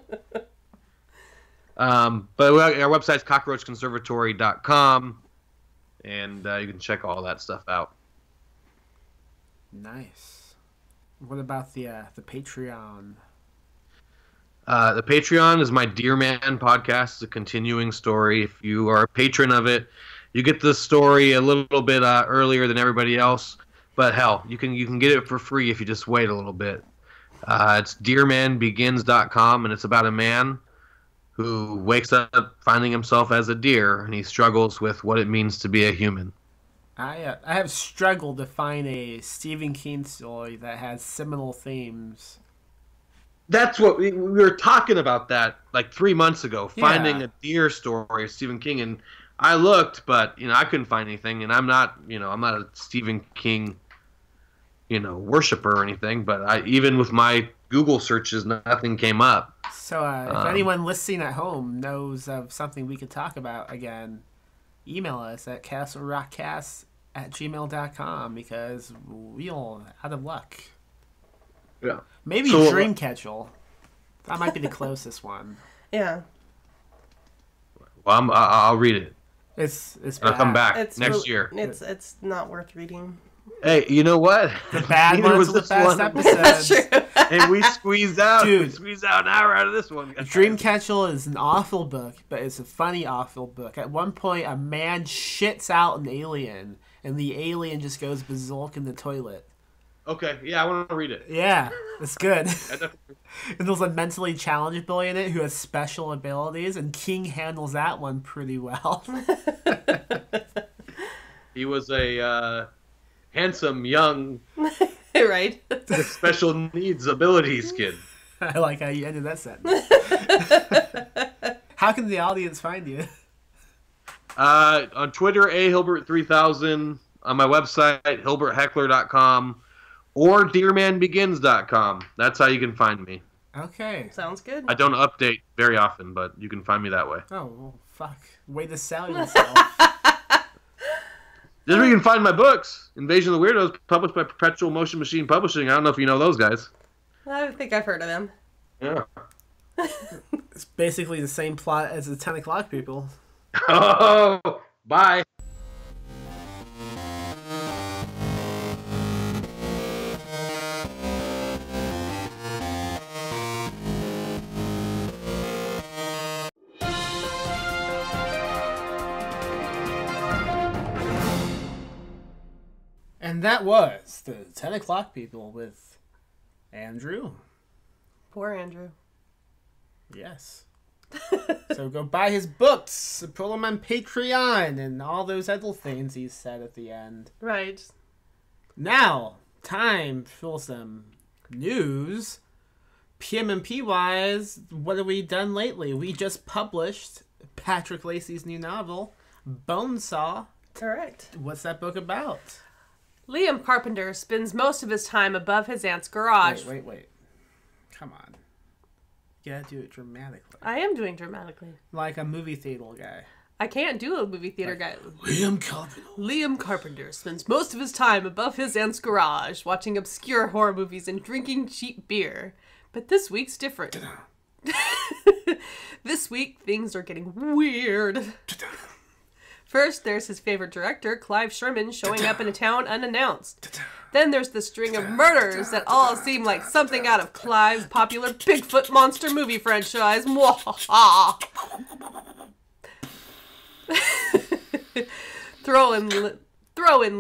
But our website's cockroachconservatory.com, and you can check all that stuff out. Nice. What about the Patreon? The Patreon is my Dear Man podcast. It's a continuing story. If you are a patron of it, you get the story a little bit earlier than everybody else. But hell, you can get it for free if you just wait a little bit. It's dearmanbegins.com, and it's about a man who wakes up finding himself as a deer, and he struggles with what it means to be a human. I have struggled to find a Stephen King story that has seminal themes. That's what we were talking about that like 3 months ago, finding Yeah. a deer story of Stephen King, and I looked, but I couldn't find anything, and I'm not a Stephen King worshiper or anything, but even with my Google searches, nothing came up. So if anyone listening at home knows of something we could talk about, again, email us at castlerockcast@gmail.com because we're out of luck. Yeah. Maybe So, Dreamcatcher. That might be the closest one. Yeah. Well, I'll read it. It's I'll bad. come back It's next really- year. It's not worth reading. Hey, you know what? The bad Neither ones was are the this best one. That's episodes. true. And we squeezed out Dude. an hour out of this one. Dreamcatcher is an awful book, but it's a funny awful book. At one point, a man shits out an alien, and the alien just goes berserk in the toilet. Okay, yeah, I want to read it. Yeah, it's good. I definitely- And there's a mentally challenged boy in it who has special abilities, and King handles that one pretty well. He was a handsome, young, Right. with special needs abilities kid. I like how you ended that sentence. How can the audience find you? On Twitter, ahilbert3000. On my website, hilbertheckler.com. Or dearmanbegins.com. That's how you can find me. Okay. Sounds good. I don't update very often, but you can find me that way. Oh, well, fuck. Way to sell yourself. This is where you can find my books. Invasion of the Weirdos, published by Perpetual Motion Machine Publishing. I don't know if you know those guys. I think I've heard of them. Yeah. It's basically the same plot as the 10 o'clock people. Oh, bye. And that was the 10 o'clock people with Andrew. Poor Andrew. Yes. So go buy his books, support him on Patreon, and all those other things he said at the end. Right. Now, time for some news. PMP wise, what have we done lately? We just published Patrick Lacey's new novel, Bonesaw. Correct. What's that book about? Liam Carpenter spends most of his time above his aunt's garage. Wait. Come on. You gotta do it dramatically. I am doing dramatically. Like a movie theater guy. I can't do a movie theater guy. Liam Carpenter. Liam Carpenter spends most of his time above his aunt's garage, watching obscure horror movies and drinking cheap beer. But this week's different. This week, things are getting weird. First, there's his favorite director, Clive Sherman, showing up in a town unannounced. Then there's the string of murders that all seem like something out of Clive's popular Bigfoot monster movie franchise. Mwahaha. Throw in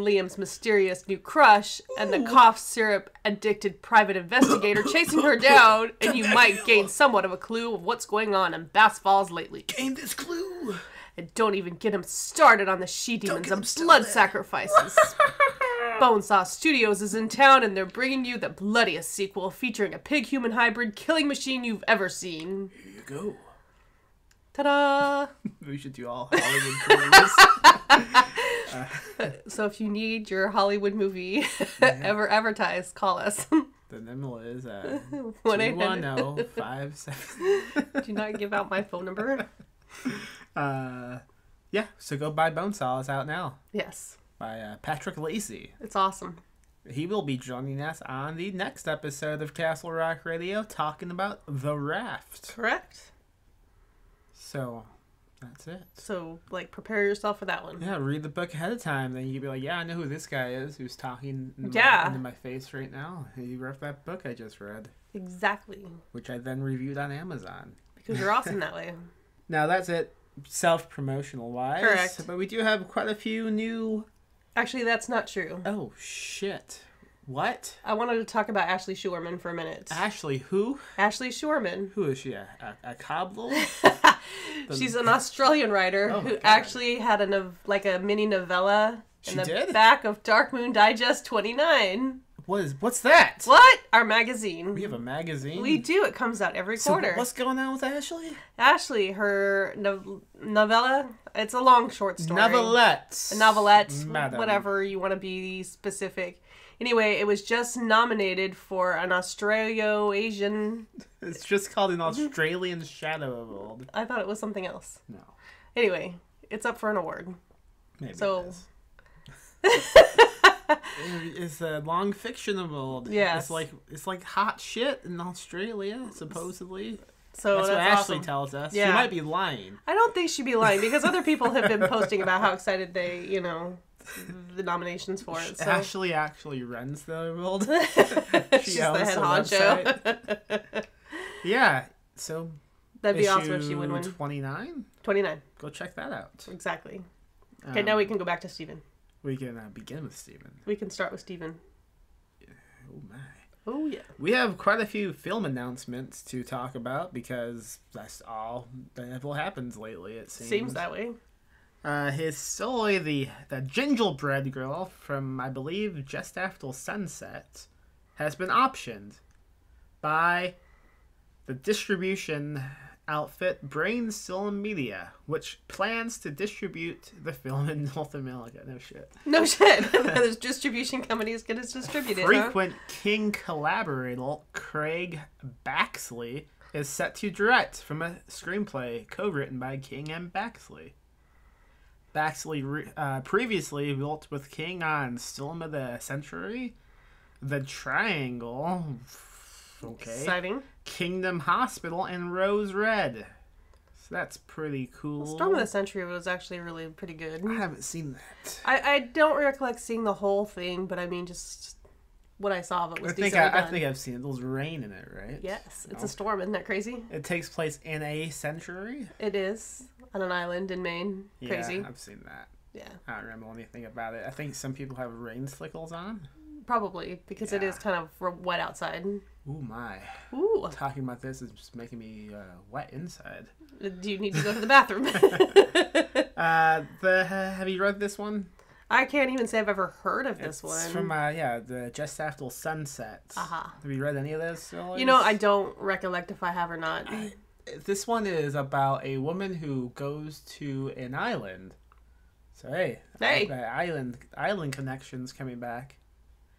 Liam's mysterious new crush and the cough syrup addicted private investigator chasing her down, and you might gain somewhat of a clue of what's going on in Bass Falls lately. Gain this clue. And don't even get him started on the she-demons and blood sacrifices. Bonesaw Studios is in town, and they're bringing you the bloodiest sequel featuring a pig-human hybrid killing machine you've ever seen. Here you go. Ta-da! We should do all Hollywood movies. So if you need your Hollywood movie ever advertised, call us. The number is 1-800. 210-57. Do not give out my phone number. Yeah, so go buy Bonesaw. It's out now Yes, by Patrick Lacey. it's awesome. He will be joining us on the next episode of Castle Rock Radio talking about The Raft. Correct. So, that's it. So, prepare yourself for that one. Yeah, read the book ahead of time. Then you can be like, yeah, I know who this guy is who's talking into my face right now. He wrote that book I just read, Exactly. which I then reviewed on Amazon. Because you're awesome that way. Now, that's it, self-promotional wise. Correct. But we do have quite a few new... Actually, that's not true. Oh, shit. What? I wanted to talk about Ashley Shorman for a minute. Ashley who? Ashley Shorman. Who is she? A cobbler? She's an Australian writer Oh my who God. actually had a mini novella in the back of Dark Moon Digest 29. What's that? What? Our magazine. We have a magazine? We do. It comes out every quarter. So what's going on with Ashley? Ashley, her novella. It's a long short story. Novelette. A novelette. Madam. Whatever you want to be specific. Anyway, it was just nominated for an Australo-Asian... It's just called An Australian Shadow of Old. I thought it was something else. No. Anyway, it's up for an award. Maybe so... It's a long fiction of old. Yes. It's like hot shit in Australia, supposedly. So that's what Ashley awesome. tells us. Yeah. She might be lying. I don't think she'd be lying because other people have been posting about how excited they, the nominations for it. So. Ashley actually runs the world. She's the head honcho. Yeah. So that'd be awesome if she would win. 29? 29. Go check that out. Exactly. Okay, now we can go back to Stephen. We can begin with Stephen. We can start with Stephen. Oh my. Oh yeah. We have quite a few film announcements to talk about because that's all that happens lately, it seems. Seems that way. His story, the Gingerbread Girl from, I believe, Just After Sunset, has been optioned by the distribution outfit Brainstorm Media, which plans to distribute the film in North America. No shit. No shit. There's distribution companies going to distribute it. Frequent King collaborator Craig Baxley is set to direct from a screenplay co-written by King and Baxley. Baxley previously worked with King on Storm of the Century, The Triangle, okay, exciting, Kingdom Hospital, and Rose Red. So that's pretty cool. Well, Storm of the Century was actually really pretty good. I haven't seen that. I don't recollect seeing the whole thing, but I mean, just what I saw of it was decently done. I think I've seen it. There's rain in it, right? Yes, it's a storm. Isn't that crazy? It takes place in a century? It is. On an island in Maine. Crazy. Yeah, I've seen that. Yeah. I don't remember anything about it. I think some people have rain slickles on. Probably, because it is kind of wet outside. Ooh, my. Ooh. Talking about this is just making me wet inside. Do you need to go to the bathroom? Have you read this one? I can't even say I've ever heard of this one. It's from, the Just After Sunset. Uh-huh. Have you read any of those stories? I don't recollect if I have or not. This one is about a woman who goes to an island. So, hey. Island connections coming back.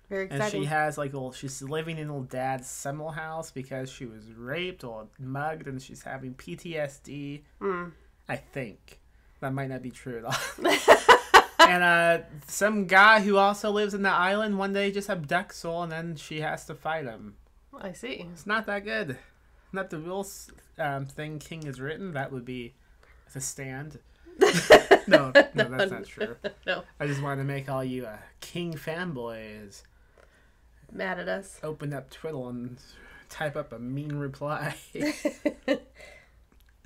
Very exciting. And she has, she's living in her dad's summer house because she was raped or mugged and she's having PTSD. I think. That might not be true at all. And some guy who also lives in the island one day just abducts her and then she has to fight him. I see. It's not that good. Not the real thing King has written. That would be The Stand. No, that's not true. No. I just wanted to make all you King fanboys mad at us. Open up Twitter and type up a mean reply.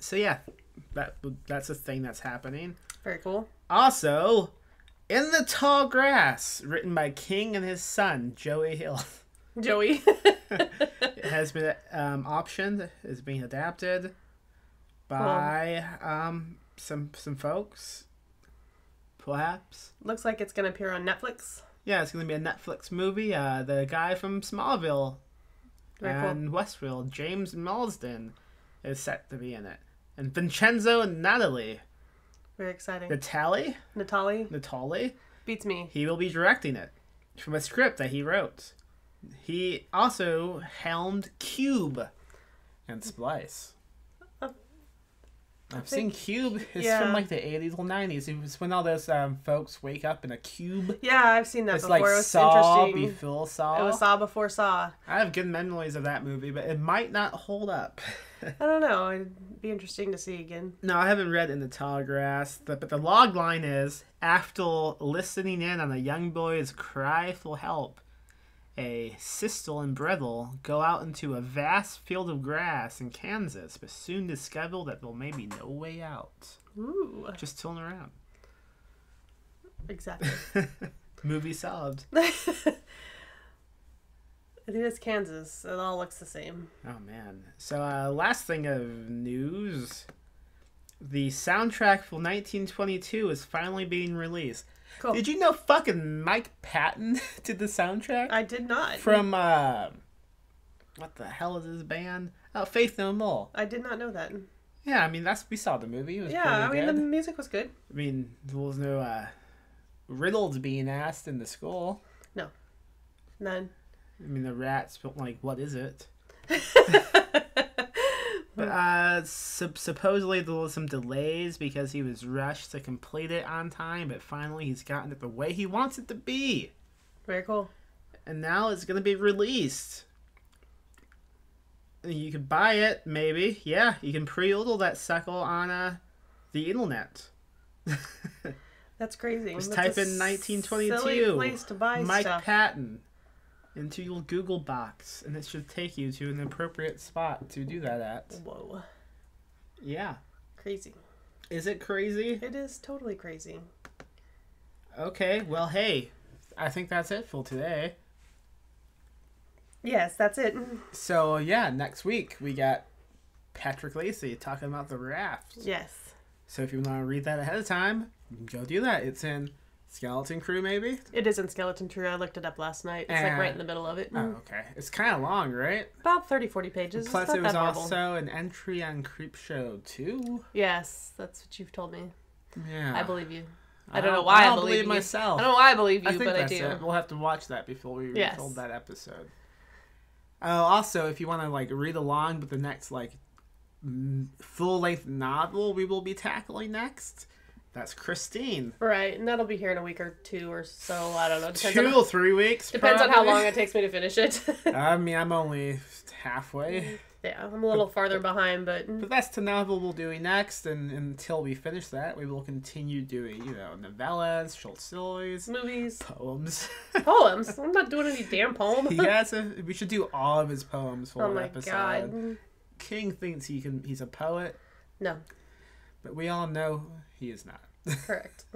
So yeah, that's a thing that's happening. Very cool. Also, In the Tall Grass, written by King and his son, Joey Hill. Joey. It has been optioned, is being adapted by some folks, perhaps. Looks like it's going to appear on Netflix. Yeah, it's going to be a Netflix movie. The guy from Smallville and Westworld, James Marsden, is set to be in it. And Vincenzo Natali. Very exciting. Natali. Beats me. He will be directing it from a script that he wrote. He also helmed Cube and Splice. I've seen Cube. It's from the 80s or 90s. It was when all those folks wake up in a cube. Yeah, I've seen that before. Like it was Saw interesting. before Saw. It was Saw before Saw. I have good memories of that movie, but it might not hold up. I don't know. It'd be interesting to see again. No, I haven't read In the Tall Grass, but the log line is, after listening in on a young boy's cry for help, a sister and brother go out into a vast field of grass in Kansas, but soon discover that there may be no way out. Ooh. Just turn around. Exactly. Movie solved. It is Kansas. It all looks the same. Oh, man. So, last thing of news. The soundtrack for 1922 is finally being released. Cool. Did you know fucking Mike Patton did the soundtrack? I did not. From, what the hell is his band? Oh, Faith No More. I did not know that. Yeah, I mean, we saw the movie. It was Yeah, pretty I mean, good. the music was good. I mean, there was no, riddles being asked in the school. No. None. I mean, the rats, but like, what is it? But supposedly there was some delays because he was rushed to complete it on time, but finally he's gotten it the way he wants it to be. Very cool. And now it's going to be released. You can buy it, maybe. Yeah, you can pre-order that sucker on the internet. That's crazy. Just That's type in 1922 silly place to buy Mike stuff. Patton into your Google box, and it should take you to an appropriate spot to do that at. Whoa. Yeah. Crazy. Is it crazy? It is totally crazy. Okay, well, hey, I think that's it for today. Yes, that's it. So, yeah, next week we got Patrick Lacey talking about the raft. Yes. So if you want to read that ahead of time, you can go do that. It's in Skeleton Crew, maybe? It is in Skeleton Crew. I looked it up last night. It's like right in the middle of it. Oh, okay. It's kind of long, right? About 30, 40 pages. Plus, it's not it was that horrible. also an entry on Creepshow 2. Yes, that's what you've told me. Yeah. I believe you. I don't know why I believe you. myself. I don't know why I believe you, I think but that's I do. it. We'll have to watch that before we Yes. record that episode. Also, if you want to like read along with the next like full-length novel we will be tackling next, that's Christine. Right, and that'll be here in a week or two or so. I don't know. Depends 2 on, or 3 weeks. depends on how probably. long it takes me to finish it. I mean, I'm only halfway. Yeah, I'm a little farther behind, but But that's the novel we'll do next, and until we finish that, we will continue doing, novellas, short stories, movies, poems. poems. I'm not doing any damn poem. We should do all of his poems for Oh an my episode. god. King thinks he's a poet, No, but we all know he is not. correct.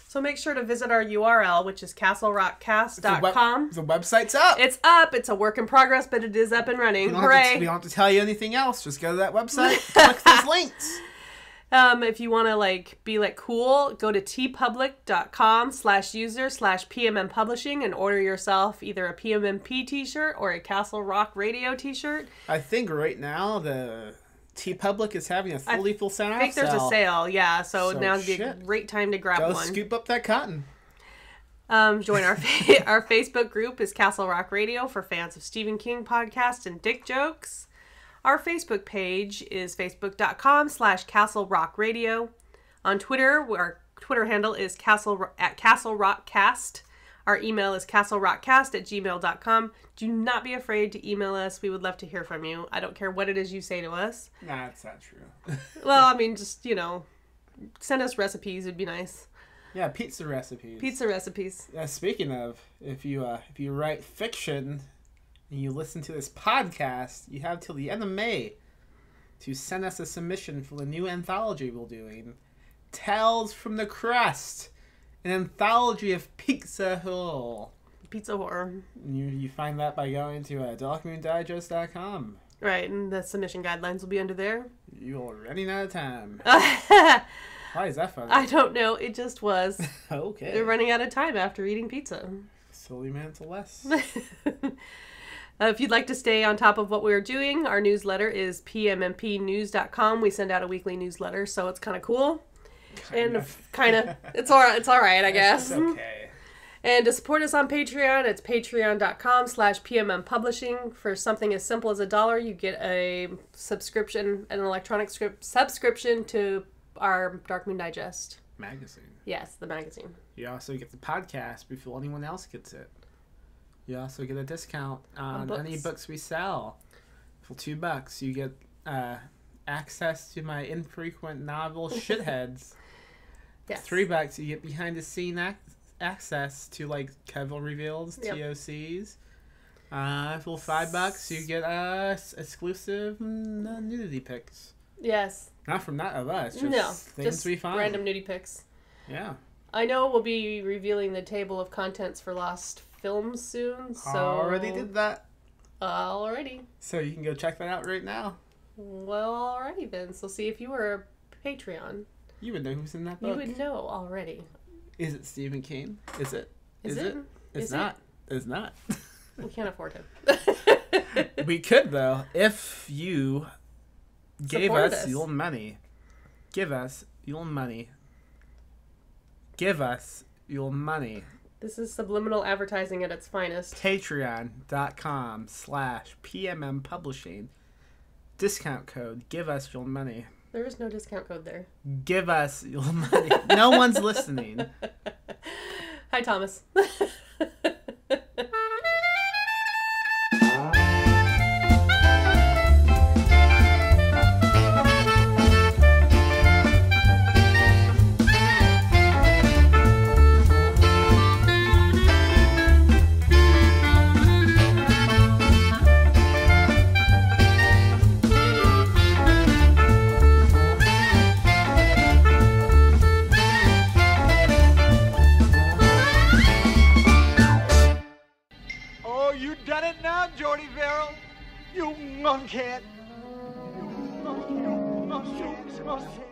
So make sure to visit our URL, which is castlerockcast.com. The website's up. It's up. It's a work in progress, but it is up and running. Hooray! We don't have to tell you anything else. Just go to that website, click those links. If you want to be cool, go to tpublic.com/user/PMM Publishing and order yourself either a PMMP t-shirt or a Castle Rock Radio t-shirt. I think right now the TeePublic is having a fully full sale. I think there's a sale, yeah. So now'd be a shit. great time to grab Go one. scoop up that cotton. Join our our Facebook group is Castle Rock Radio for fans of Stephen King podcasts and dick jokes. Our Facebook page is facebook.com/Castle Rock Radio. On Twitter, our Twitter handle is CastleRockCast. Our email is castlerockcast@gmail.com. Do not be afraid to email us. We would love to hear from you. I don't care what it is you say to us. Nah, that's not true. Well, I mean, just, send us recipes. It'd be nice. Yeah, pizza recipes. Pizza recipes. Speaking of, if you write fiction and you listen to this podcast, you have till the end of May to send us a submission for the new anthology we're doing, Tales from the Crust, an anthology of pizza horror. Pizza horror. You find that by going to darkmoondigest.com. Right, and the submission guidelines will be under there. You're running out of time. I Why is that funny? don't know. It just was. Okay. They're running out of time after eating pizza. 30 minutes or less. If you'd like to stay on top of what we're doing, our newsletter is pmmpnews.com. We send out a weekly newsletter, so it's kind of cool. Kind of. It's all right, I guess. It's okay. And to support us on Patreon, it's patreon.com/PMM Publishing. For something as simple as $1, you get a subscription, an electronic subscription to our Dark Moon Digest Magazine. Yes, the magazine. You also get the podcast before anyone else gets it. You also get a discount on any books we sell. For $2, you get access to my infrequent novel Shitheads. Yes. $3, you get behind the scene access to cover reveals, TOCs. For $5, you get exclusive nudity pics. Yes. Not from us, just things we find. Random nudie pics. Yeah. I know we'll be revealing the table of contents for Lost Films soon, so... Already did that. Alrighty. So you can go check that out right now. Well, alrighty then. So see if you were a Patreon. You would know who's in that You book. would know already. Is it Stephen King? Is it? Is it? It's not. It's not. We can't afford him. We could, though, if you gave Support us us. your money. Give us your money. Give us your money. This is subliminal advertising at its finest. Patreon.com/PMM Publishing. Discount code. Give us your money. There is no discount code there. Give us your money. No one's listening. Hi, Thomas. You done it now, Jordy Verrill? You monkhead! You monkhead!